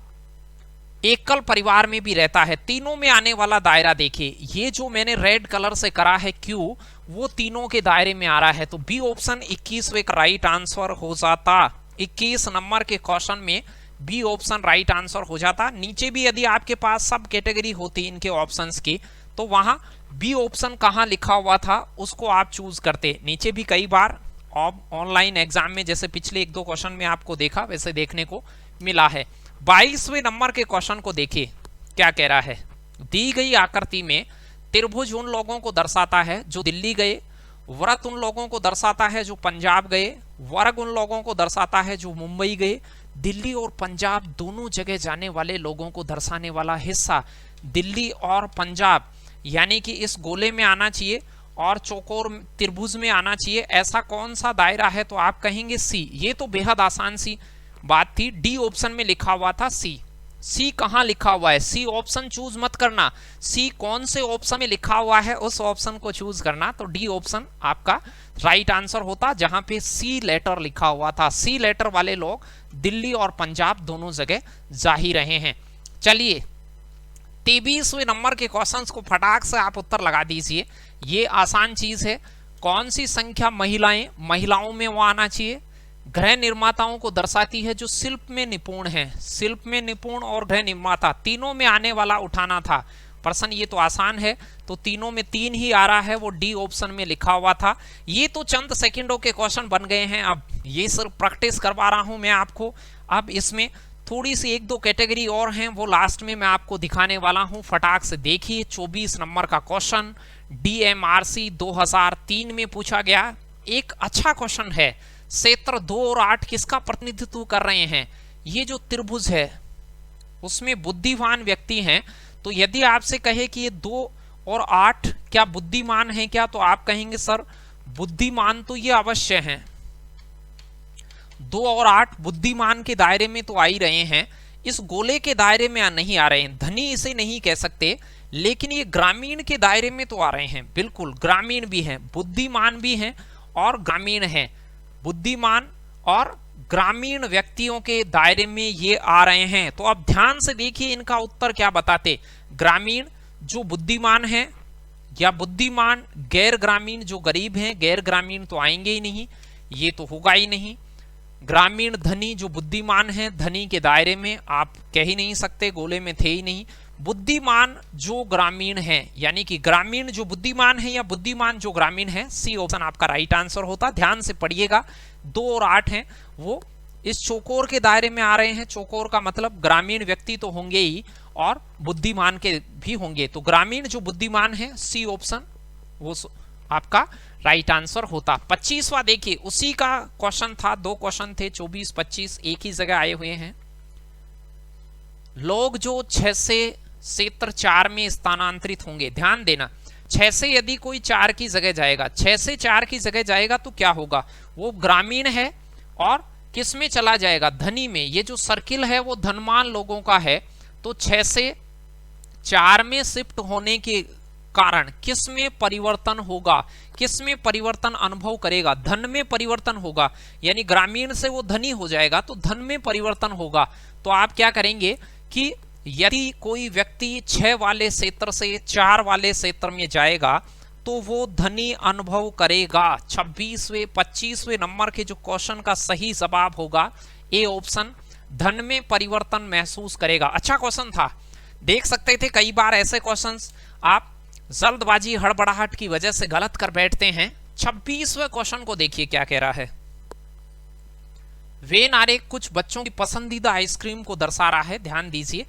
एकल परिवार में भी रहता है। तीनों में आने वाला दायरा देखिए, ये जो मैंने रेड कलर से करा है क्यू, वो तीनों के दायरे में आ रहा है। तो बी ऑप्शन 21वें का राइट आंसर हो जाता। 21 नंबर के क्वेश्चन में बी ऑप्शन राइट आंसर हो जाता। नीचे भी यदि आपके पास सब कैटेगरी होती इनके ऑप्शंस की, तो वहां बी ऑप्शन कहां लिखा हुआ था उसको आप चूज करते। नीचे भी कई बार ऑनलाइन एग्जाम में जैसे पिछले 1-2 क्वेश्चन में आपको देखा वैसे देखने को मिला है। 22वें नंबर के क्वेश्चन को देखिए क्या कह रहा है। दी गई आकृति में त्रिभुज उन लोगों को दर्शाता है जो दिल्ली गए, व्रत उन लोगों को दर्शाता है जो पंजाब गए, वर्ग उन लोगों को दर्शाता है जो मुंबई गए। दिल्ली और पंजाब दोनों जगह जाने वाले लोगों को दर्शाने वाला हिस्सा दिल्ली और पंजाब यानी कि इस गोले में आना चाहिए और चौकोर त्रिभुज में आना चाहिए। ऐसा कौन सा दायरा है? तो आप कहेंगे सी। ये तो बेहद आसान सी बात थी। डी ऑप्शन में लिखा हुआ था सी। सी कहां लिखा हुआ है? सी ऑप्शन चूज मत करना, सी कौन से ऑप्शन में लिखा हुआ है उस ऑप्शन को चूज करना। तो डी ऑप्शन आपका राइट आंसर होता, जहां पे सी लेटर लिखा हुआ था। सी लेटर वाले लोग दिल्ली और पंजाब दोनों जगह जा ही रहे हैं। चलिए 23वें नंबर के क्वेश्चंस को फटाक से आप उत्तर लगा दीजिए। ये आसान चीज है। कौन सी संख्या महिलाओं में वो आना चाहिए? गृह निर्माताओं को दर्शाती है जो शिल्प में निपुण है। शिल्प में निपुण और गृह निर्माता तीनों में आने वाला उठाना था प्रश्न। ये तो आसान है, तो तीनों में 3 ही आ रहा है, वो डी ऑप्शन में लिखा हुआ था। ये तो चंद सेकंडों के क्वेश्चन बन गए हैं। अब ये सिर्फ प्रैक्टिस करवा रहा हूं मैं आपको। अब इसमें थोड़ी सी 1-2 कैटेगरी और हैं, वो लास्ट में मैं आपको दिखाने वाला हूं। फटाक से देखिए 24 नंबर का क्वेश्चन DMRC 2003 में पूछा गया। एक अच्छा क्वेश्चन है। क्षेत्र 2 और 8 किसका प्रतिनिधित्व कर रहे हैं? ये जो त्रिभुज है उसमें बुद्धिमान व्यक्ति हैं। तो यदि आपसे कहे कि ये 2 और 8 क्या बुद्धिमान हैं क्या, तो आप कहेंगे सर बुद्धिमान तो ये अवश्य हैं। 2 और 8 बुद्धिमान के दायरे में तो आ ही रहे हैं, इस गोले के दायरे में नहीं आ रहे हैं। धनी इसे नहीं कह सकते, लेकिन ये ग्रामीण के दायरे में तो आ रहे हैं। बिल्कुल ग्रामीण भी हैं, बुद्धिमान भी हैं और ग्रामीण हैं। बुद्धिमान और ग्रामीण व्यक्तियों के दायरे में ये आ रहे हैं। तो अब ध्यान से देखिए इनका उत्तर क्या बताते। ग्रामीण जो बुद्धिमान हैं, या बुद्धिमान गैर ग्रामीण जो गरीब हैं। गैर ग्रामीण तो आएंगे ही नहीं, ये तो होगा ही नहीं। ग्रामीण धनी जो बुद्धिमान हैं, धनी के दायरे में आप कह ही नहीं सकते, गोले में थे ही नहीं। बुद्धिमान जो ग्रामीण हैं, यानी कि ग्रामीण जो बुद्धिमान है या बुद्धिमान जो ग्रामीण है, सी ऑप्शन आपका राइट आंसर होता। ध्यान से पढ़िएगा 2 और 8 हैं वो इस चौकोर के दायरे में आ रहे हैं। चौकोर का मतलब ग्रामीण व्यक्ति तो होंगे ही और बुद्धिमान के भी होंगे। तो ग्रामीण जो बुद्धिमान है, सी ऑप्शन वो आपका राइट आंसर होता। 25वां देखिए उसी का क्वेश्चन था। 2 क्वेश्चन थे 24-25 एक ही जगह आए हुए हैं। लोग जो 6 से क्षेत्र 4 में स्थानांतरित होंगे, ध्यान देना 6 से यदि कोई 4 की जगह जाएगा, 6 से 4 की जगह जाएगा तो क्या होगा? वो ग्रामीण है और किस में चला जाएगा? धनी में। ये जो सर्किल है वो धनवान लोगों का है। तो 6 से 4 में शिफ्ट होने के कारण किस में परिवर्तन होगा? किस में परिवर्तन अनुभव करेगा? धन में परिवर्तन होगा, यानी ग्रामीण से वो धनी हो जाएगा तो धन में परिवर्तन होगा। तो आप क्या करेंगे कि यदि कोई व्यक्ति 6 वाले क्षेत्र से 4 वाले क्षेत्र में जाएगा तो वो धनी अनुभव करेगा। 26वें नंबर के जो क्वेश्चन का सही जवाब होगा ए ऑप्शन, धन में परिवर्तन महसूस करेगा। अच्छा क्वेश्चन था, देख सकते थे कई बार ऐसे क्वेश्चंस आप जल्दबाजी हड़बड़ाहट की वजह से गलत कर बैठते हैं। 26वें क्वेश्चन को देखिए क्या कह रहा है। वेन आरेख कुछ बच्चों की पसंदीदा आइसक्रीम को दर्शा रहा है। ध्यान दीजिए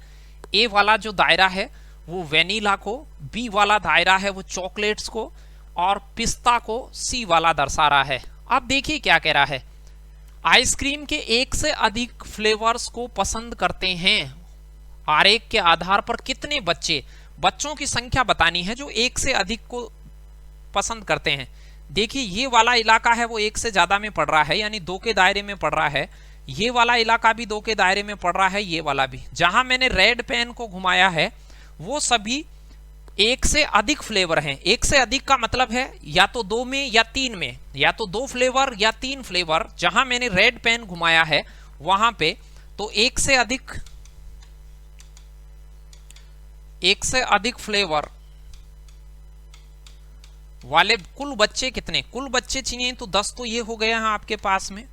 ए वाला जो दायरा है वो वेनिला को, बी वाला दायरा है वो चॉकलेट्स को, और पिस्ता को सी वाला दर्शा रहा है। अब देखिए क्या कह रहा है। आइसक्रीम के 1 से अधिक फ्लेवर्स को पसंद करते हैं। आरेख के आधार पर कितने बच्चों की संख्या बतानी है जो 1 से अधिक को पसंद करते हैं। देखिए ये वाला इलाका है वो 1 से ज्यादा में पड़ रहा है, यानी 2 के दायरे में पड़ रहा है। ये वाला इलाका भी 2 के दायरे में पड़ रहा है, ये वाला भी। जहां मैंने रेड पेन को घुमाया है वो सभी एक से अधिक फ्लेवर हैं। एक से अधिक का मतलब है या तो दो में या तीन में, या तो दो फ्लेवर या तीन फ्लेवर। जहां मैंने रेड पेन घुमाया है वहां पे, तो एक से अधिक फ्लेवर वाले कुल बच्चे कितने, कुल बच्चे चाहिए तो 10 तो ये हो गए हैं आपके पास में,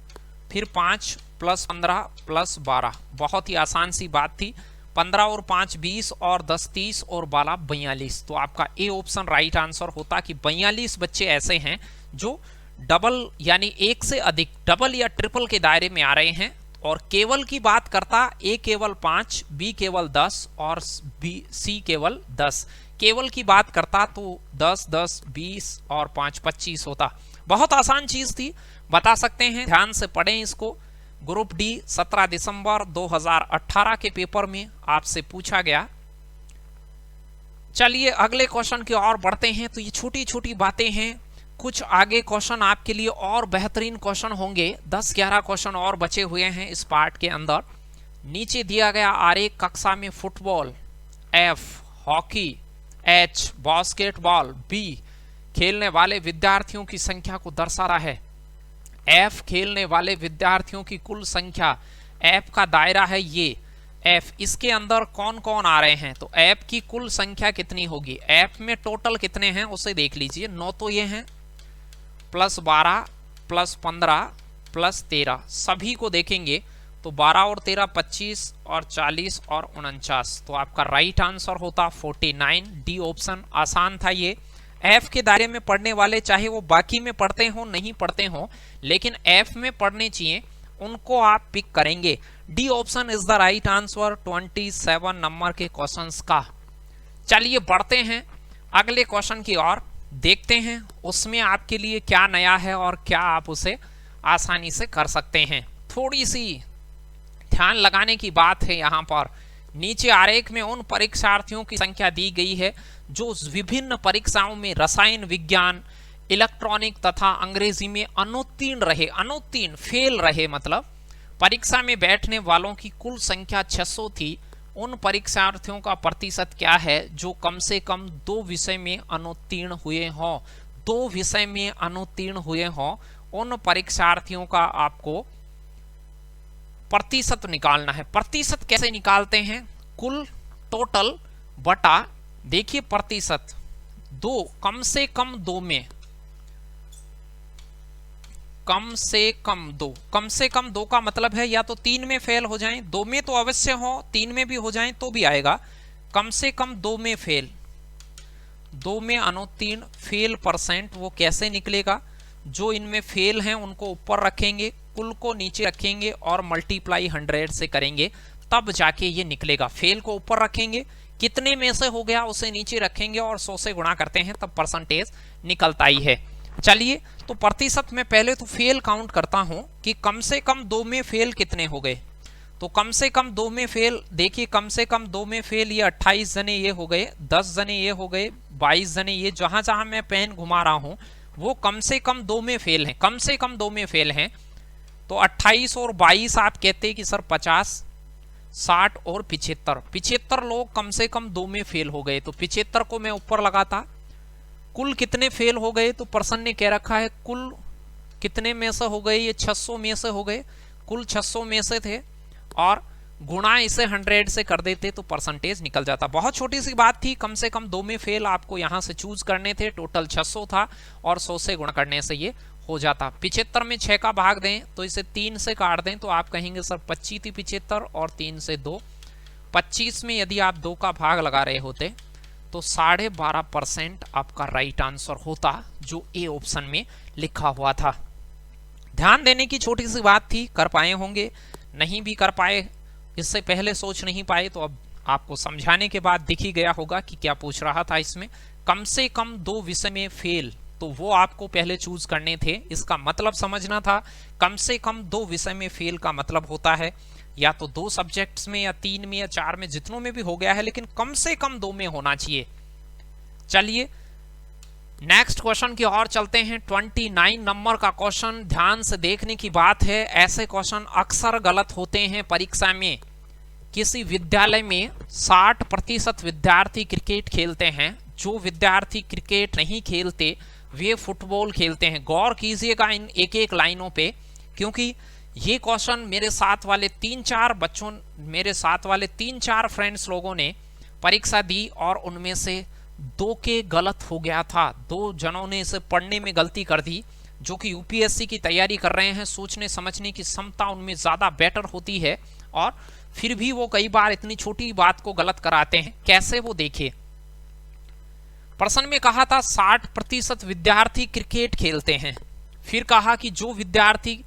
फिर 5 + 15 + 12, बहुत ही आसान सी बात थी। 15 और 5 20 और 10 30 और 12 42। तो आपका ए ऑप्शन राइट आंसर होता कि 42 बच्चे ऐसे हैं जो डबल यानी एक से अधिक, डबल या ट्रिपल के दायरे में आ रहे हैं। और केवल की बात करता, ए केवल 5, बी केवल 10 और सी केवल 10। केवल की बात करता तो 10 10 20 और 5 25 होता। बहुत आसान चीज थी, बता सकते हैं, ध्यान से पढ़ें इसको। ग्रुप डी 17 दिसंबर 2018 के पेपर में आपसे पूछा गया। चलिए अगले क्वेश्चन की ओर बढ़ते हैं। तो ये छोटी छोटी बातें हैं, कुछ आगे क्वेश्चन आपके लिए और बेहतरीन क्वेश्चन होंगे। 10-11 क्वेश्चन और बचे हुए हैं इस पार्ट के अंदर। नीचे दिया गया आरेख कक्षा में football, F hockey, H basketball, B खेलने वाले विद्यार्थियों की संख्या को दर्शा रहा है। एफ खेलने वाले विद्यार्थियों की कुल संख्या, एफ का दायरा है ये, एफ इसके अंदर कौन कौन आ रहे हैं, तो एफ की कुल संख्या कितनी होगी। एफ में टोटल कितने हैं उसे देख लीजिए। 9 तो ये हैं, +12 +15 +13, सभी को देखेंगे तो 12 और 13 25 और 40 और 49। तो आपका राइट आंसर होता 49, डी ऑप्शन। आसान था ये। एफ के दायरे में पढ़ने वाले चाहे वो बाकी में पढ़ते हो नहीं पढ़ते हो, लेकिन एफ में पढ़ने चाहिए, उनको आप पिक करेंगे। D option is the right answer 27 number के क्वेश्चंस का। चलिए बढ़ते हैं अगले क्वेश्चन की ओर, देखते हैं उसमें आपके लिए क्या नया है और क्या आप उसे आसानी से कर सकते हैं। थोड़ी सी ध्यान लगाने की बात है यहाँ पर। नीचे आरेख में उन परीक्षार्थियों की संख्या दी गई है जो विभिन्न परीक्षाओं में रसायन विज्ञान, इलेक्ट्रॉनिक तथा अंग्रेजी में अनुत्तीर्ण रहे। अनुत्तीर्ण फेल रहे मतलब परीक्षा में बैठने वालों की कुल संख्या 600 थी। उन परीक्षार्थियों का प्रतिशत क्या है जो कम से कम 2 विषय में अनुत्तीर्ण हुए हों। 2 विषय में अनुत्तीर्ण हुए हों, उन परीक्षार्थियों का आपको प्रतिशत निकालना है। प्रतिशत कैसे निकालते हैं, कुल टोटल बटा, देखिए प्रतिशत 2, कम से कम 2 में, कम से कम 2, कम से कम 2 का मतलब है या तो 3 में फेल हो जाएं, 2 में तो अवश्य हो, 3 में भी हो जाएं तो भी आएगा। कम से कम 2 में फेल, 2 में अनुत्तीर्ण, फेल परसेंट वो कैसे निकलेगा, जो इनमें फेल हैं उनको ऊपर रखेंगे, कुल को नीचे रखेंगे और मल्टीप्लाई 100 से करेंगे, तब जाके ये निकलेगा। फेल को ऊपर रखेंगे, कितने में से हो गया उसे नीचे रखेंगे और 100 से गुणा करते हैं, तब परसेंटेज निकलता ही है। चलिए तो प्रतिशत में पहले तो फेल काउंट करता हूं कि कम से कम 2 में फेल कितने हो गए। तो कम से कम 2 में फेल, देखिए कम से कम 2 में फेल ये 28 जने ये हो गए, 10 जने ये हो गए, 22 जने ये, जहां जहां मैं पेन घुमा रहा हूं वो कम से कम 2 में फेल हैं, कम से कम 2 में फेल हैं। तो 28 और 22 आप कहते हैं कि सर 50, 60 और 75, 75 लोग कम से कम 2 में फेल हो गए। तो 75 को मैं ऊपर लगाता, कुल कितने फेल हो गए, तो पर्सन ने कह रखा है कुल कितने में से हो गए, ये 600 में से हो गए, कुल 600 में से थे, और गुणा इसे 100 से कर देते तो परसेंटेज निकल जाता। बहुत छोटी सी बात थी, कम से कम 2 में फेल आपको यहां से चूज करने थे, टोटल 600 था और 100 से गुणा करने से ये हो जाता। 75 में 6 का भाग दें तो इसे 3 से काट दें तो आप कहेंगे सर 25 थी 75 और 3 से 2, 25 में यदि आप 2 का भाग लगा रहे होते तो 12.5% आपका राइट आंसर होता, जो ए ऑप्शन में लिखा हुआ था। ध्यान देने की छोटी सी बात थी, कर पाए होंगे, नहीं भी कर पाए, इससे पहले सोच नहीं पाए, तो अब आपको समझाने के बाद दिख ही गया होगा कि क्या पूछ रहा था इसमें। कम से कम 2 विषय में फेल, तो वो आपको पहले चूज करने थे, इसका मतलब समझना था। कम से कम 2 विषय में फेल का मतलब होता है या तो 2 सब्जेक्ट्स में या 3 में या 4 में, जितनों में भी हो गया है, लेकिन कम से कम 2 में होना चाहिए। चलिए नेक्स्ट क्वेश्चन की ओर चलते हैं। 29 नंबर का क्वेश्चन, ध्यान से देखने की बात है, ऐसे क्वेश्चन अक्सर गलत होते हैं परीक्षा में। किसी विद्यालय में 60% विद्यार्थी क्रिकेट खेलते हैं जो विद्यार्थी क्रिकेट नहीं खेलते वे फुटबॉल खेलते हैं। गौर कीजिएगा इन एक एक लाइनों पे, क्योंकि ये क्वेश्चन मेरे साथ वाले 3-4 फ्रेंड्स लोगों ने परीक्षा दी और उनमें से 2 के गलत हो गया था। 2 जनों ने इसे पढ़ने में गलती कर दी, जो कि यूपीएससी की तैयारी कर रहे हैं। सोचने समझने की क्षमता उनमें ज़्यादा बेटर होती है और फिर भी वो कई बार इतनी छोटी बात को गलत कराते हैं। कैसे, वो देखिए। प्रश्न में कहा था 60% विद्यार्थी क्रिकेट खेलते हैं। फिर कहा कि जो विद्यार्थी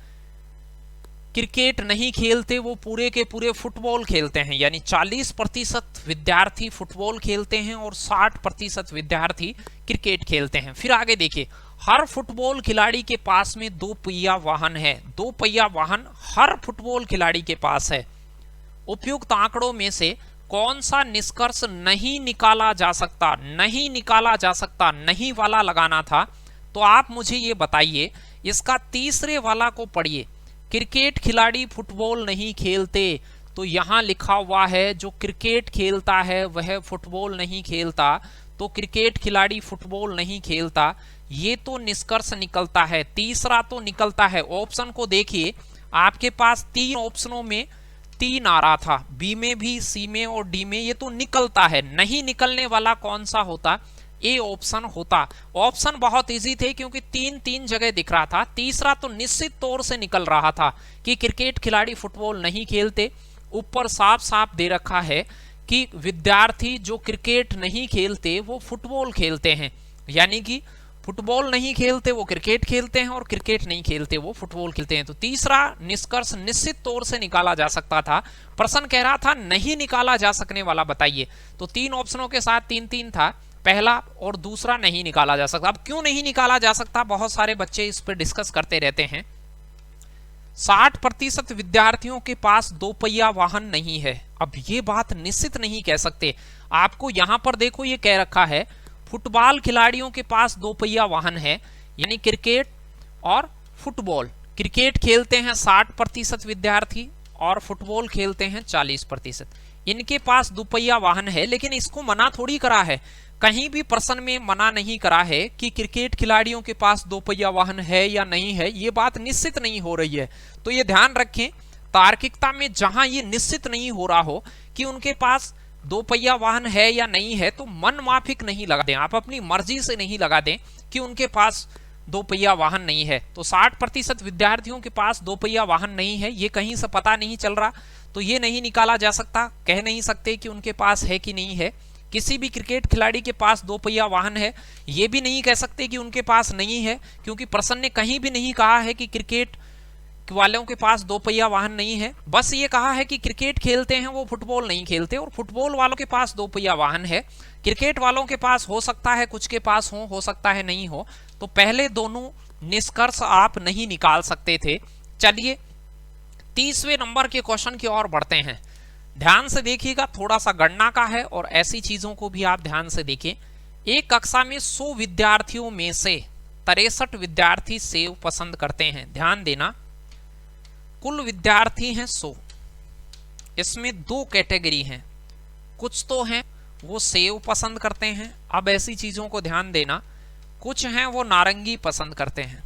क्रिकेट नहीं खेलते वो पूरे के पूरे फुटबॉल खेलते हैं, यानी 40% विद्यार्थी फुटबॉल खेलते हैं और 60% विद्यार्थी क्रिकेट खेलते हैं। फिर आगे देखिए, हर फुटबॉल खिलाड़ी के पास में 2 पहिया वाहन है। 2 पहिया वाहन हर फुटबॉल खिलाड़ी के पास है। उपयुक्त आंकड़ों में से कौन सा निष्कर्ष नहीं निकाला जा सकता? नहीं निकाला जा सकता, नहीं वाला लगाना था। तो आप मुझे ये बताइए, इसका तीसरे वाला को पढ़िए। क्रिकेट खिलाड़ी फुटबॉल नहीं खेलते, तो यहां लिखा हुआ है जो क्रिकेट खेलता है वह फुटबॉल नहीं खेलता, तो क्रिकेट खिलाड़ी फुटबॉल नहीं खेलता, ये तो निष्कर्ष निकलता है। तीसरा तो निकलता है। ऑप्शन को देखिए, आपके पास 3 ऑप्शनों में 3 आ रहा था, बी में भी, सी में और डी में। ये तो निकलता है। नहीं निकलने वाला कौन सा होता? ए ऑप्शन होता। ऑप्शन बहुत इजी थे क्योंकि 3 जगह दिख रहा था। तीसरा तो निश्चित तौर से निकल रहा था कि क्रिकेट खिलाड़ी फुटबॉल नहीं खेलते। ऊपर साफ साफ दे रखा है कि विद्यार्थी जो क्रिकेट नहीं खेलते वो फुटबॉल खेलते हैं, यानी कि फुटबॉल नहीं खेलते वो क्रिकेट खेलते हैं और क्रिकेट नहीं खेलते वो फुटबॉल खेलते हैं। तो तीसरा निष्कर्ष निश्चित तौर से निकाला जा सकता था। प्रश्न कह रहा था नहीं निकाला जा सकने वाला बताइए, तो 3 ऑप्शनों के साथ 3-3 था। पहला और दूसरा नहीं निकाला जा सकता। अब क्यों नहीं निकाला जा सकता? बहुत सारे बच्चे इस पर डिस्कस करते रहते हैं। 60% विद्यार्थियों के पास 2 पहिया वाहन नहीं है। अब ये बात निश्चित नहीं कह सकते। आपको यहां पर देखो, ये कह रखा है फुटबॉल खिलाड़ियों के पास 2 पहिया वाहन है, यानी क्रिकेट और फुटबॉल। क्रिकेट खेलते हैं 60% विद्यार्थी और फुटबॉल खेलते हैं 40%। इनके पास 2 पहिया वाहन है, लेकिन इसको मना थोड़ी करा है। कहीं भी प्रश्न में मना नहीं करा है कि क्रिकेट खिलाड़ियों के पास 2 पहिया वाहन है या नहीं है। ये बात निश्चित नहीं हो रही है। तो ये ध्यान रखें, तार्किकता में जहां ये निश्चित नहीं हो रहा हो कि उनके पास 2 पहिया वाहन है या नहीं है, तो मन माफिक नहीं लगा दें। आप अपनी मर्जी से नहीं लगा दें कि उनके पास 2 पहिया वाहन नहीं है। तो 60% विद्यार्थियों के पास 2 पहिया वाहन नहीं है, ये कहीं से पता नहीं चल रहा, तो ये नहीं निकाला जा सकता। कह नहीं सकते कि उनके पास है कि नहीं है। किसी भी क्रिकेट खिलाड़ी के पास 2 पहिया वाहन है, ये भी नहीं कह सकते कि उनके पास नहीं है, क्योंकि प्रश्न ने कहीं भी नहीं कहा है कि क्रिकेट वालों के पास 2 पहिया वाहन नहीं है। बस ये कहा है कि क्रिकेट खेलते हैं वो फुटबॉल नहीं खेलते, और फुटबॉल वालों के पास 2 पहिया वाहन है। क्रिकेट वालों के पास हो सकता है, कुछ के पास हो सकता है नहीं हो। तो पहले दोनों निष्कर्ष आप नहीं निकाल सकते थे। चलिए 30वें नंबर के क्वेश्चन की ओर बढ़ते हैं। ध्यान से देखिएगा, थोड़ा सा गणना का है और ऐसी चीजों को भी आप ध्यान से देखें। एक कक्षा में 100 विद्यार्थियों में से 63 विद्यार्थी सेव पसंद करते हैं। ध्यान देना, कुल विद्यार्थी हैं 100। इसमें 2 कैटेगरी हैं, कुछ तो हैं वो सेव पसंद करते हैं। अब ऐसी चीजों को ध्यान देना, कुछ हैं वो नारंगी पसंद करते हैं।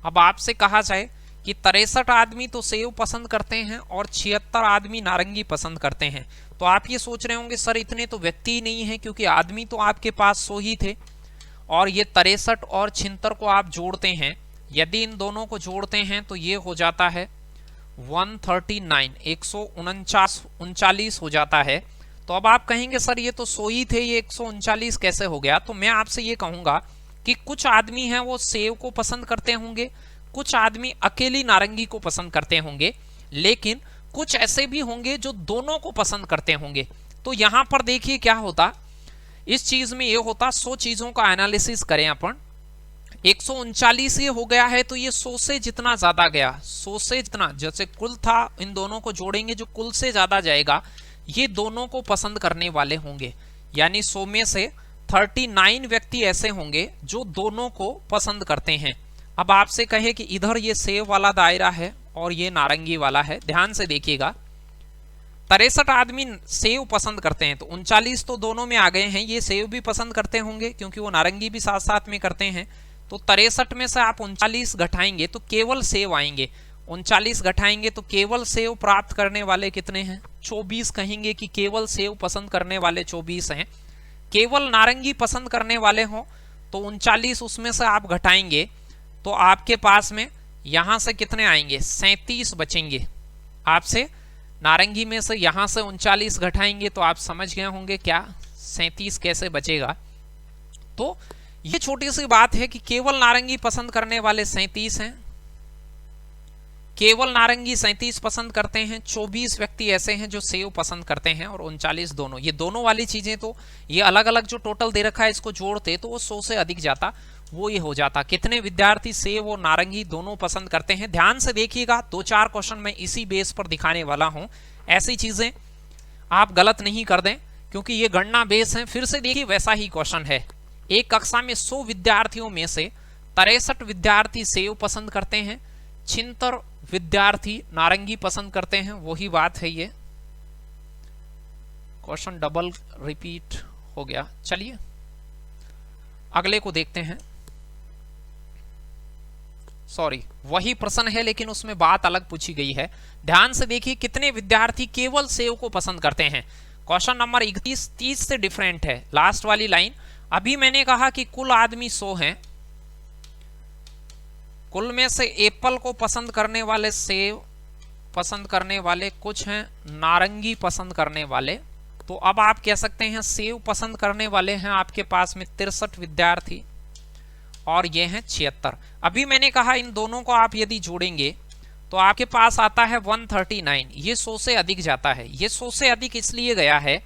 अब आपसे कहा जाए कि 63 आदमी तो सेव पसंद करते हैं और 76 आदमी नारंगी पसंद करते हैं, तो आप ये सोच रहे होंगे सर इतने तो व्यक्ति ही नहीं है, क्योंकि आदमी तो आपके पास 100 ही थे, और ये 63 और 76 को आप जोड़ते हैं। यदि इन दोनों को जोड़ते हैं तो ये हो जाता है 139, 139 हो जाता है। तो अब आप कहेंगे सर ये तो 100 ही थे, ये 139 कैसे हो गया? तो मैं आपसे ये कहूंगा कि कुछ आदमी हैं वो सेव को पसंद करते होंगे, कुछ आदमी अकेली नारंगी को पसंद करते होंगे, लेकिन कुछ ऐसे भी होंगे जो दोनों को पसंद करते होंगे। तो यहां पर देखिए क्या होता, इस चीज में ये होता, 100 चीजों का एनालिसिस करें अपन, 139 ये हो गया है, तो ये 100 से जितना ज्यादा गया, 100 से जितना जैसे कुल था, इन दोनों को जोड़ेंगे जो कुल से ज्यादा जाएगा ये दोनों को पसंद करने वाले होंगे। यानी 100 में से 39 व्यक्ति ऐसे होंगे जो दोनों को पसंद करते हैं। अब आपसे कहे कि इधर ये सेव वाला दायरा है और ये नारंगी वाला है, ध्यान से देखिएगा। 63 आदमी सेव पसंद करते हैं, तो 39 तो दोनों में आ गए हैं, ये सेव भी पसंद करते होंगे क्योंकि वो नारंगी भी साथ साथ में करते हैं। तो 63 में से आप 39 घटाएंगे तो केवल सेव आएंगे, 39 घटाएंगे तो केवल सेव प्राप्त करने वाले कितने हैं, 24 कहेंगे कि केवल सेव पसंद करने वाले 24 हैं। केवल नारंगी पसंद करने वाले हों तो 39 उसमें से आप घटाएंगे तो आपके पास में यहां से कितने आएंगे, 37 बचेंगे। आपसे नारंगी में से यहां से 39 घटाएंगे तो आप समझ गए होंगे क्या 37 कैसे बचेगा। तो ये छोटी सी बात है कि केवल नारंगी पसंद करने वाले 37 हैं, केवल नारंगी 37 पसंद करते हैं, 24 व्यक्ति ऐसे हैं जो सेव पसंद करते हैं और 39 दोनों। ये दोनों वाली चीजें तो ये अलग अलग जो टोटल दे रखा है इसको जोड़ते तो वो 100 से अधिक जाता, वो ये हो जाता। कितने विद्यार्थी सेव और नारंगी दोनों पसंद करते हैं, ध्यान से देखिएगा। 2-4 क्वेश्चन मैं इसी बेस पर दिखाने वाला हूं, ऐसी चीजें आप गलत नहीं कर दें क्योंकि ये गणना बेस है। फिर से देखिए वैसा ही क्वेश्चन है, एक कक्षा में 100 विद्यार्थियों में से 63 विद्यार्थी सेव पसंद करते हैं, 76 विद्यार्थी नारंगी पसंद करते हैं। वही बात है, ये क्वेश्चन डबल रिपीट हो गया। चलिए अगले को देखते हैं। सॉरी, वही प्रश्न है लेकिन उसमें बात अलग पूछी गई है। ध्यान से देखिए, कितने विद्यार्थी केवल सेव को पसंद करते हैं। क्वेश्चन नंबर 31 30 से डिफरेंट है, लास्ट वाली लाइन। अभी मैंने कहा कि कुल आदमी 100 हैं, कुल में से एप्पल को पसंद करने वाले, सेव पसंद करने वाले कुछ हैं, नारंगी पसंद करने वाले। तो अब आप कह सकते हैं सेव पसंद करने वाले हैं आपके पास में 63 विद्यार्थी और ये हैं 76। अभी मैंने कहा इन दोनों को आप यदि जोड़ेंगे तो आपके पास आता है 139। ये 100 से अधिक जाता है। ये 100 से अधिक इसलिए गया है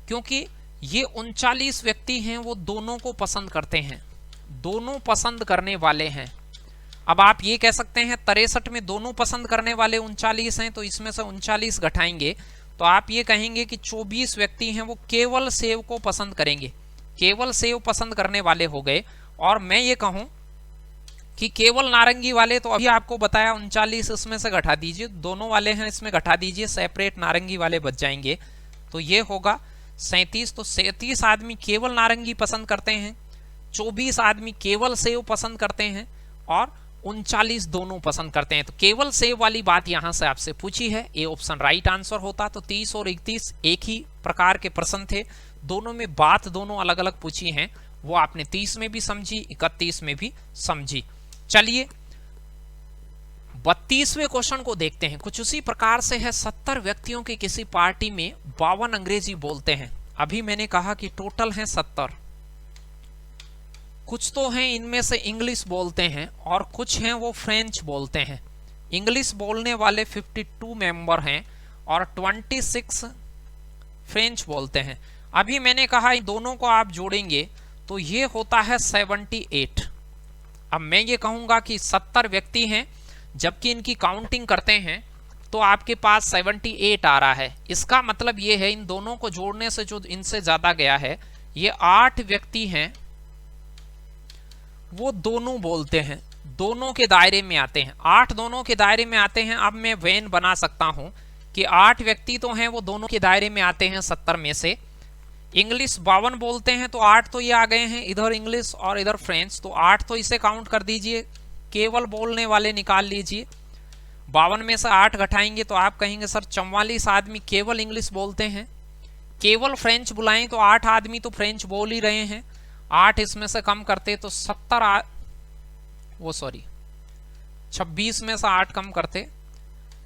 क्योंकि ये 39 व्यक्ति हैं, वो दोनों को पसंद करते हैं, दोनों पसंद करने वाले हैं। अब आप ये कह सकते हैं 63 में दोनों पसंद करने वाले 39 हैं, तो इसमें से 39 घटाएंगे तो आप ये कहेंगे कि 24 व्यक्ति हैं वो केवल सेव को पसंद करेंगे, केवल सेव पसंद करने वाले हो गए। और मैं ये कहूं कि केवल नारंगी वाले, तो अभी आपको बताया 39 इसमें से घटा दीजिए, दोनों वाले हैं इसमें घटा दीजिए, सेपरेट नारंगी वाले बच जाएंगे। तो ये होगा 37। तो 37 आदमी केवल नारंगी पसंद करते हैं, 24 आदमी केवल सेव पसंद करते हैं और 39 दोनों पसंद करते हैं। तो केवल सेव वाली बात यहां से आपसे पूछी है, ए ऑप्शन राइट आंसर होता। तो 30 और 31 एक ही प्रकार के प्रश्न थे, दोनों में बात दोनों अलग अलग पूछी हैं, वो आपने 30 में भी समझी, 31 में भी समझी। चलिए 32वें क्वेश्चन को देखते हैं। कुछ उसी प्रकार से है, 70 व्यक्तियों की किसी पार्टी में 52 अंग्रेजी बोलते हैं। अभी मैंने कहा कि टोटल हैं 70, कुछ तो हैं इनमें से इंग्लिश बोलते हैं और कुछ हैं वो फ्रेंच बोलते हैं। इंग्लिश बोलने वाले 52 मेंबर हैं और 26 फ्रेंच बोलते हैं। अभी मैंने कहा इन दोनों को आप जोड़ेंगे तो ये होता है 78। अब मैं ये कहूंगा कि 70 व्यक्ति हैं, जबकि इनकी काउंटिंग करते हैं तो आपके पास 78 आ रहा है। इसका मतलब ये है इन दोनों को जोड़ने से जो इनसे ज्यादा गया है, ये 8 व्यक्ति हैं वो दोनों बोलते हैं, दोनों के दायरे में आते हैं। 8 दोनों के दायरे में आते हैं। अब मैं वेन बना सकता हूं कि 8 व्यक्ति तो हैं वो दोनों के दायरे में आते हैं 70 में से। इंग्लिश 52 बोलते हैं तो 8 तो ये आ गए हैं, इधर इंग्लिश और इधर फ्रेंच, तो 8 तो इसे काउंट कर दीजिए। केवल बोलने वाले निकाल लीजिए, 52 में से 8 घटाएंगे तो आप कहेंगे सर 44 आदमी केवल इंग्लिश बोलते हैं। केवल फ्रेंच बुलाएं तो 8 आदमी तो फ्रेंच बोल ही रहे हैं, 8 इसमें से कम करते तो 26 में से 8 कम करते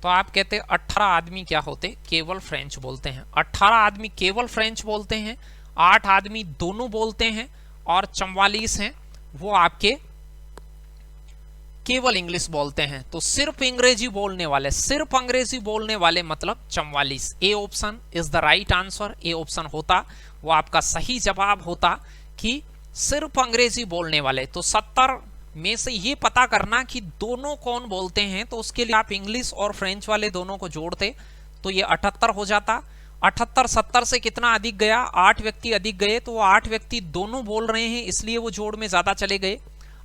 तो आप कहते 18 आदमी क्या होते, केवल फ्रेंच बोलते हैं। 18 आदमी केवल फ्रेंच बोलते हैं, 8 आदमी दोनों बोलते हैं और 44 हैं वो आपके केवल इंग्लिश बोलते हैं। तो सिर्फ अंग्रेजी बोलने वाले, सिर्फ अंग्रेजी बोलने वाले मतलब 44। A option is the right answer. A option होता वो आपका सही जवाब होता कि सिर्फ अंग्रेजी बोलने वाले। तो 70 में से ये पता करना कि दोनों कौन बोलते हैं, तो उसके लिए आप इंग्लिश और फ्रेंच वाले दोनों को जोड़ते तो ये 78 हो जाता। 78 70 से कितना अधिक गया, 8 व्यक्ति अधिक गए, तो वो 8 व्यक्ति दोनों बोल रहे हैं इसलिए वो जोड़ में ज्यादा चले गए।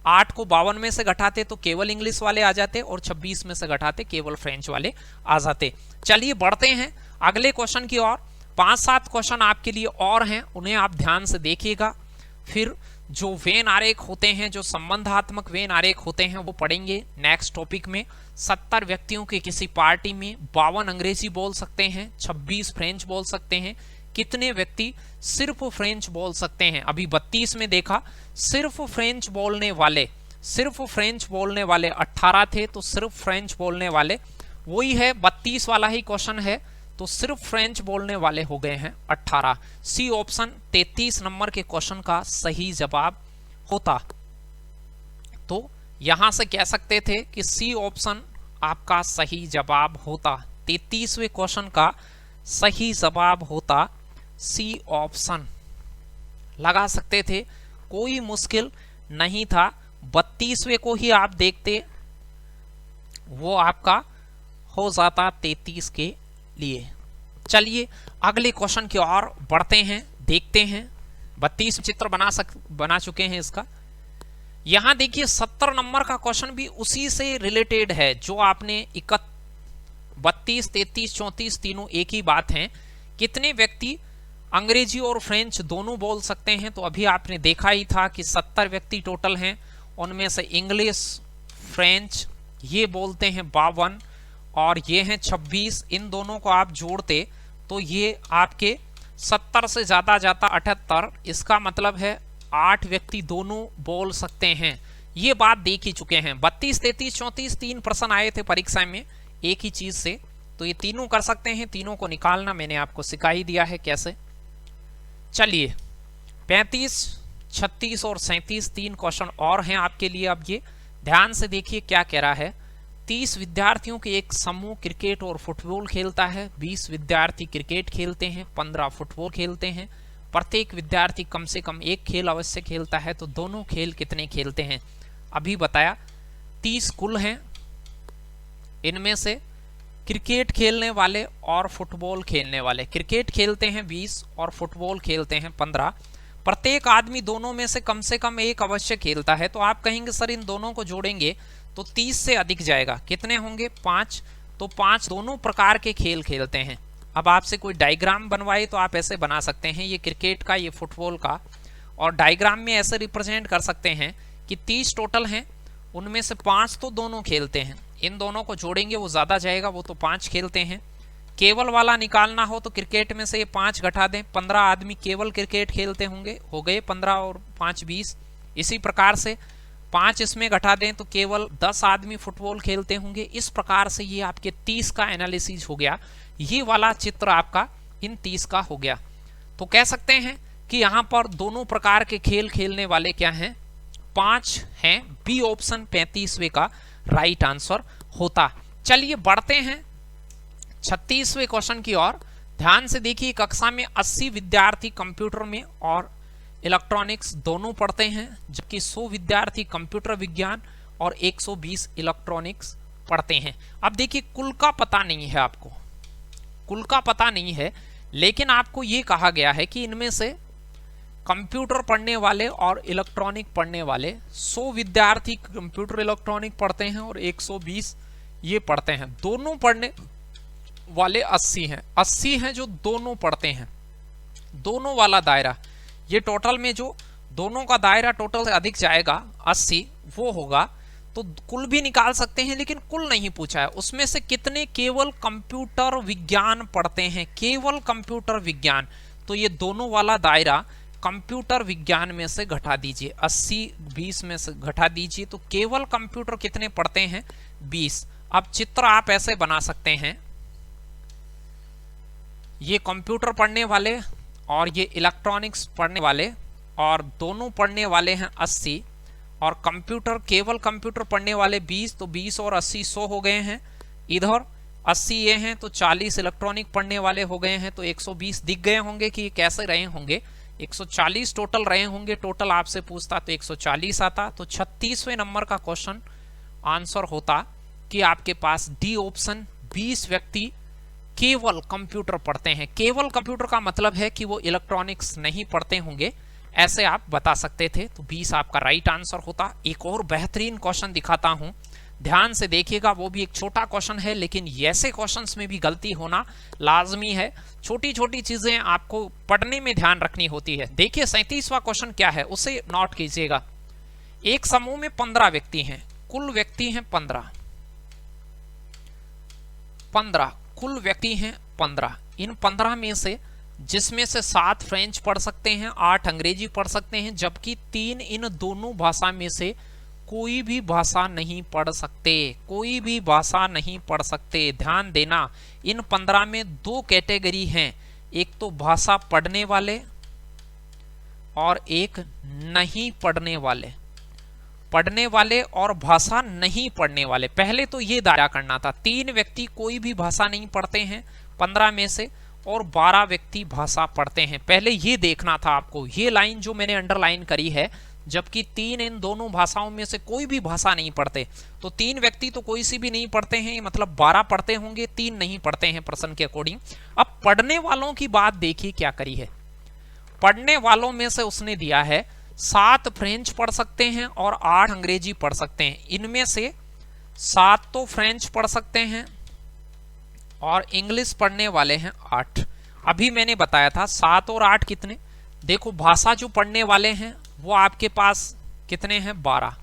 8 को 52 में से घटाते तो केवल इंग्लिश वाले आ जाते और 26 में से घटाते केवल फ्रेंच वाले आ जाते। चलिए बढ़ते हैं अगले क्वेश्चन की ओर 5-7 क्वेश्चन आपके लिए और हैं, उन्हें आप ध्यान से देखिएगा। फिर जो वेन आरेख होते हैं, जो संबंधात्मक वेन आरेख होते हैं, वो पढ़ेंगे नेक्स्ट टॉपिक में। 70 व्यक्तियों के किसी पार्टी में 52 अंग्रेजी बोल सकते हैं, 26 फ्रेंच बोल सकते हैं। कितने व्यक्ति सिर्फ फ्रेंच बोल सकते हैं? अभी 32 में देखा, सिर्फ फ्रेंच बोलने वाले 18 थे, तो सिर्फ फ्रेंच बोलने वाले वही है, 32 वाला ही क्वेश्चन है, तो सिर्फ फ्रेंच बोलने वाले हो गए हैं 18। सी ऑप्शन 33 नंबर के क्वेश्चन का सही जवाब होता। तो यहां से कह सकते थे कि सी ऑप्शन आपका सही जवाब होता, 33वें क्वेश्चन का सही जवाब होता सी ऑप्शन। लगा सकते थे, कोई मुश्किल नहीं था। 32वें को ही आप देखते, वो आपका हो जाता 33 के लिए। चलिए अगले क्वेश्चन की ओर बढ़ते हैं, देखते हैं। 32 चित्र बना चुके हैं इसका। यहां देखिए 70 नंबर का क्वेश्चन भी उसी से रिलेटेड है जो आपने 32, 33, 34 तीनों एक ही बात है। कितने व्यक्ति अंग्रेजी और फ्रेंच दोनों बोल सकते हैं? तो अभी आपने देखा ही था कि 70 व्यक्ति टोटल हैं, उनमें से इंग्लिश, फ्रेंच ये बोलते हैं 52 और ये हैं 26। इन दोनों को आप जोड़ते तो ये आपके 70 से ज़्यादा जाता 78। इसका मतलब है 8 व्यक्ति दोनों बोल सकते हैं। ये बात देख ही चुके हैं। 32, 33, 34 तीन प्रश्न आए थे परीक्षा में एक ही चीज़ से, तो ये तीनों कर सकते हैं। तीनों को निकालना मैंने आपको सिखा ही दिया है कैसे। चलिए 35, 36 और 37 तीन क्वेश्चन और हैं आपके लिए। अब ये ध्यान से देखिए क्या कह रहा है। 30 विद्यार्थियों के एक समूह क्रिकेट और फुटबॉल खेलता है। 20 विद्यार्थी क्रिकेट खेलते हैं, 15 फुटबॉल खेलते हैं। प्रत्येक विद्यार्थी कम से कम एक खेल अवश्य खेलता है, तो दोनों खेल कितने खेलते हैं? अभी बताया 30 कुल हैं, इनमें से क्रिकेट खेलने वाले और फुटबॉल खेलने वाले, क्रिकेट खेलते हैं 20 और फुटबॉल खेलते हैं 15। प्रत्येक आदमी दोनों में से कम एक अवश्य खेलता है। तो आप कहेंगे सर इन दोनों को जोड़ेंगे तो 30 से अधिक जाएगा, कितने होंगे? 5। तो 5 दोनों प्रकार के खेल खेलते हैं। अब आपसे कोई डायग्राम बनवाए तो आप ऐसे बना सकते हैं, ये क्रिकेट का, ये फुटबॉल का, और डायग्राम में ऐसे रिप्रेजेंट कर सकते हैं कि 30 टोटल हैं, उनमें से 5 तो दोनों खेलते हैं। इन दोनों को जोड़ेंगे वो ज़्यादा जाएगा, वो तो 5 खेलते हैं। केवल वाला निकालना हो तो क्रिकेट में से ये 5 घटा दें, 15 आदमी केवल क्रिकेट खेलते होंगे, हो गए 15 और 5 20। इसी प्रकार से 5 इसमें घटा दें तो केवल 10 आदमी फुटबॉल खेलते होंगे। इस प्रकार से ये आपके 30 का एनालिसिस हो गया। ये वाला चित्र आपका इन 30 का हो गया। तो कह सकते हैं कि यहाँ पर दोनों प्रकार के खेल खेलने वाले क्या हैं? 5 हैं। बी ऑप्शन 35वें का राइट आंसर होता। चलिए बढ़ते हैं 36वें क्वेश्चन की ओर। ध्यान से देखिए, कक्षा में 80 विद्यार्थी कंप्यूटर में और इलेक्ट्रॉनिक्स दोनों पढ़ते हैं, जबकि 100 विद्यार्थी कंप्यूटर विज्ञान और 120 इलेक्ट्रॉनिक्स पढ़ते हैं। अब देखिए कुल का पता नहीं है आपको, कुल का पता नहीं है, लेकिन आपको ये कहा गया है कि इनमें से कंप्यूटर पढ़ने वाले और इलेक्ट्रॉनिक पढ़ने वाले 100 विद्यार्थी कंप्यूटर इलेक्ट्रॉनिक पढ़ते हैं और 120 ये पढ़ते हैं। दोनों पढ़ने वाले 80 हैं, 80 हैं जो दोनों पढ़ते हैं। दोनों वाला दायरा, ये टोटल में जो दोनों का दायरा टोटल से अधिक जाएगा 80 वो होगा। तो कुल भी निकाल सकते हैं, लेकिन कुल नहीं पूछा है। उसमें से कितने केवल कंप्यूटर विज्ञान पढ़ते हैं? केवल कंप्यूटर विज्ञान, तो ये दोनों वाला दायरा कंप्यूटर विज्ञान में से घटा दीजिए, 80 20 में से घटा दीजिए, तो केवल कंप्यूटर कितने पढ़ते हैं? 20। अब चित्र आप ऐसे बना सकते हैं, ये कंप्यूटर पढ़ने वाले और ये इलेक्ट्रॉनिक्स पढ़ने वाले, और दोनों पढ़ने वाले हैं 80, और कंप्यूटर केवल कंप्यूटर पढ़ने वाले 20, तो 20 और 80 100 हो गए हैं। इधर 80 ये हैं तो 40 इलेक्ट्रॉनिक पढ़ने वाले हो गए हैं, तो 120 दिख गए होंगे कि ये कैसे रहे होंगे। 140 टोटल रहे होंगे, टोटल आपसे पूछता तो 140 आता। तो 36वें नंबर का क्वेश्चन आंसर होता कि आपके पास डी ऑप्शन 20 व्यक्ति केवल कंप्यूटर पढ़ते हैं। केवल कंप्यूटर का मतलब है कि वो इलेक्ट्रॉनिक्स नहीं पढ़ते होंगे, ऐसे आप बता सकते थे। तो 20 आपका राइट आंसर होता। एक और बेहतरीन क्वेश्चन दिखाता हूं, ध्यान से देखिएगा, वो भी एक छोटा क्वेश्चन है, लेकिन ऐसे क्वेश्चंस में भी गलती होना लाजमी है। छोटी छोटी चीजें आपको पढ़ने में ध्यान रखनी होती है। देखिए 37वां क्वेश्चन क्या है, उसे नोट कीजिएगा। एक समूह में 15 व्यक्ति हैं, कुल व्यक्ति हैं 15 कुल व्यक्ति हैं 15। इन 15 में से जिसमें से 7 फ्रेंच पढ़ सकते हैं, 8 अंग्रेजी पढ़ सकते हैं, जबकि 3 इन दोनों भाषा में से कोई भी भाषा नहीं पढ़ सकते, कोई भी भाषा नहीं पढ़ सकते। ध्यान देना, इन 15 में 2 कैटेगरी हैं, एक तो भाषा पढ़ने वाले और एक नहीं पढ़ने वाले। पढ़ने वाले और भाषा नहीं पढ़ने वाले, पहले तो ये दायरा करना था। 3 व्यक्ति कोई भी भाषा नहीं पढ़ते हैं 15 में से, और 12 व्यक्ति भाषा पढ़ते हैं। पहले ये देखना था आपको, ये लाइन जो मैंने अंडरलाइन करी है, जबकि 3 इन दोनों भाषाओं में से कोई भी भाषा नहीं पढ़ते, तो 3 व्यक्ति तो कोई सी भी नहीं पढ़ते हैं, मतलब 12 पढ़ते होंगे, 3 नहीं पढ़ते हैं प्रश्न के अकॉर्डिंग। अब पढ़ने वालों की बात देखिए क्या करी है। पढ़ने वालों में से उसने दिया है 7 फ्रेंच पढ़ सकते हैं और 8 अंग्रेजी पढ़ सकते हैं। इनमें से 7 तो फ्रेंच पढ़ सकते हैं और इंग्लिश पढ़ने वाले हैं 8। अभी मैंने बताया था 7 और 8 कितने, देखो भाषा जो पढ़ने वाले हैं वो आपके पास कितने हैं, 12।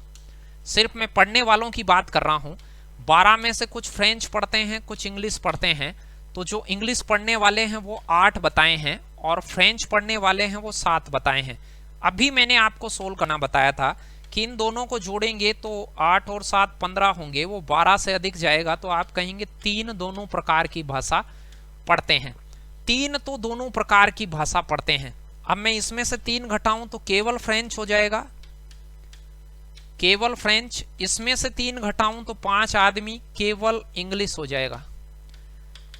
सिर्फ मैं पढ़ने वालों की बात कर रहा हूं। 12 में से कुछ फ्रेंच पढ़ते हैं, कुछ इंग्लिश पढ़ते हैं, तो जो इंग्लिश पढ़ने वाले हैं वो 8 बताए हैं और फ्रेंच पढ़ने वाले हैं वो 7 बताए हैं। अभी मैंने आपको सोल्व करना बताया था कि इन दोनों को जोड़ेंगे तो 8 और 7 15 होंगे, वो 12 से अधिक जाएगा, तो आप कहेंगे 3 दोनों प्रकार की भाषा पढ़ते हैं। 3 तो दोनों प्रकार की भाषा पढ़ते हैं। अब मैं इसमें से 3 घटाऊं तो केवल फ्रेंच हो जाएगा, केवल फ्रेंच। इसमें से 3 घटाऊं तो 5 आदमी केवल इंग्लिश हो जाएगा,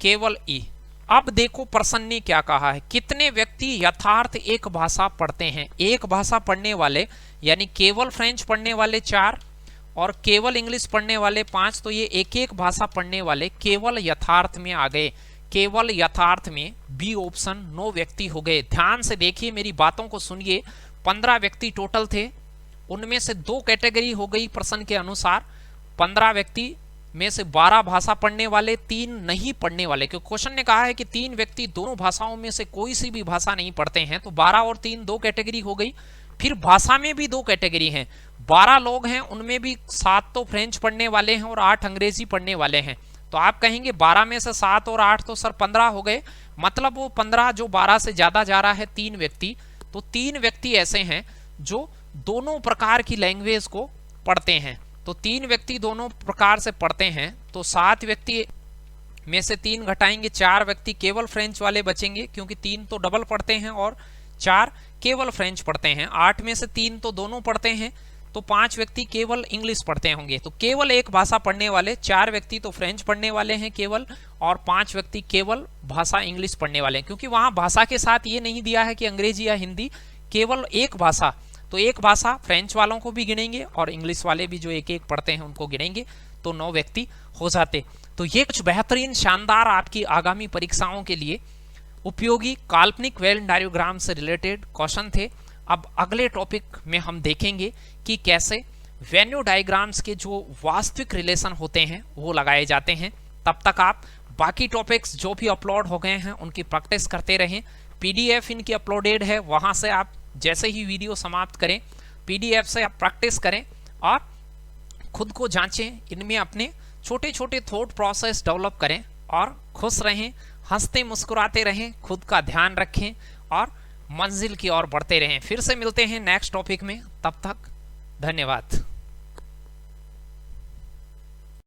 केवल ई। अब देखो प्रश्न ने क्या कहा है, कितने व्यक्ति यथार्थ एक भाषा पढ़ते हैं। एक भाषा पढ़ने वाले यानी केवल फ्रेंच पढ़ने वाले 4 और केवल इंग्लिश पढ़ने वाले 5, तो ये एक एक भाषा पढ़ने वाले केवल यथार्थ में आ गए। केवल यथार्थ में बी ऑप्शन 9 व्यक्ति हो गए। ध्यान से देखिए, मेरी बातों को सुनिए। 15 व्यक्ति टोटल थे, उनमें से 2 कैटेगरी हो गई प्रश्न के अनुसार। 15 व्यक्ति में से 12 भाषा पढ़ने वाले, 3 नहीं पढ़ने वाले, क्योंकि क्वेश्चन ने कहा है कि 3 व्यक्ति दोनों भाषाओं में से कोई सी भी भाषा नहीं पढ़ते हैं, तो 12 और 3 2 कैटेगरी हो गई। फिर भाषा में भी 2 कैटेगरी हैं, 12 लोग हैं, उनमें भी 7 तो फ्रेंच पढ़ने वाले हैं और 8 अंग्रेजी पढ़ने वाले हैं। तो आप कहेंगे 12 में से 7 और 8 तो सर 15 हो गए, मतलब वो 15 जो 12 से ज्यादा जा रहा है 3 व्यक्ति, तो 3 व्यक्ति ऐसे हैं जो दोनों प्रकार की लैंग्वेज को पढ़ते हैं। तो 3 व्यक्ति दोनों प्रकार से पढ़ते हैं, तो 7 व्यक्ति में से 3 घटाएंगे, 4 व्यक्ति केवल फ्रेंच वाले बचेंगे, क्योंकि 3 तो डबल पढ़ते हैं और 4 केवल फ्रेंच पढ़ते हैं। 8 में से 3 तो दोनों पढ़ते हैं, तो 5 व्यक्ति केवल इंग्लिश पढ़ते होंगे। तो केवल एक भाषा पढ़ने वाले 4 व्यक्ति तो फ्रेंच पढ़ने वाले हैं केवल, और 5 व्यक्ति केवल भाषा इंग्लिश पढ़ने वाले हैं, क्योंकि वहां भाषा के साथ ये नहीं दिया है कि अंग्रेजी या हिंदी, केवल एक भाषा। तो एक भाषा फ्रेंच वालों को भी गिनेंगे और इंग्लिश वाले भी जो एक एक पढ़ते हैं उनको गिनेंगे, तो 9 व्यक्ति हो जाते। तो ये कुछ बेहतरीन शानदार आपकी आगामी परीक्षाओं के लिए उपयोगी काल्पनिक वेन डायग्राम से रिलेटेड क्वेश्चन थे। अब अगले टॉपिक में हम देखेंगे कि कैसे वेन्यू डायग्राम्स के जो वास्तविक रिलेशन होते हैं वो लगाए जाते हैं। तब तक आप बाकी टॉपिक्स जो भी अपलोड हो गए हैं उनकी प्रैक्टिस करते रहें। पीडीएफ इनकी अपलोडेड है, वहां से आप जैसे ही वीडियो समाप्त करें पीडीएफ से आप प्रैक्टिस करें और खुद को जांचें, इनमें अपने छोटे छोटे थॉट प्रोसेस डेवलप करें और खुश रहें, हंसते मुस्कुराते रहें, खुद का ध्यान रखें और मंजिल की ओर बढ़ते रहें। फिर से मिलते हैं नेक्स्ट टॉपिक में, तब तक धन्यवाद।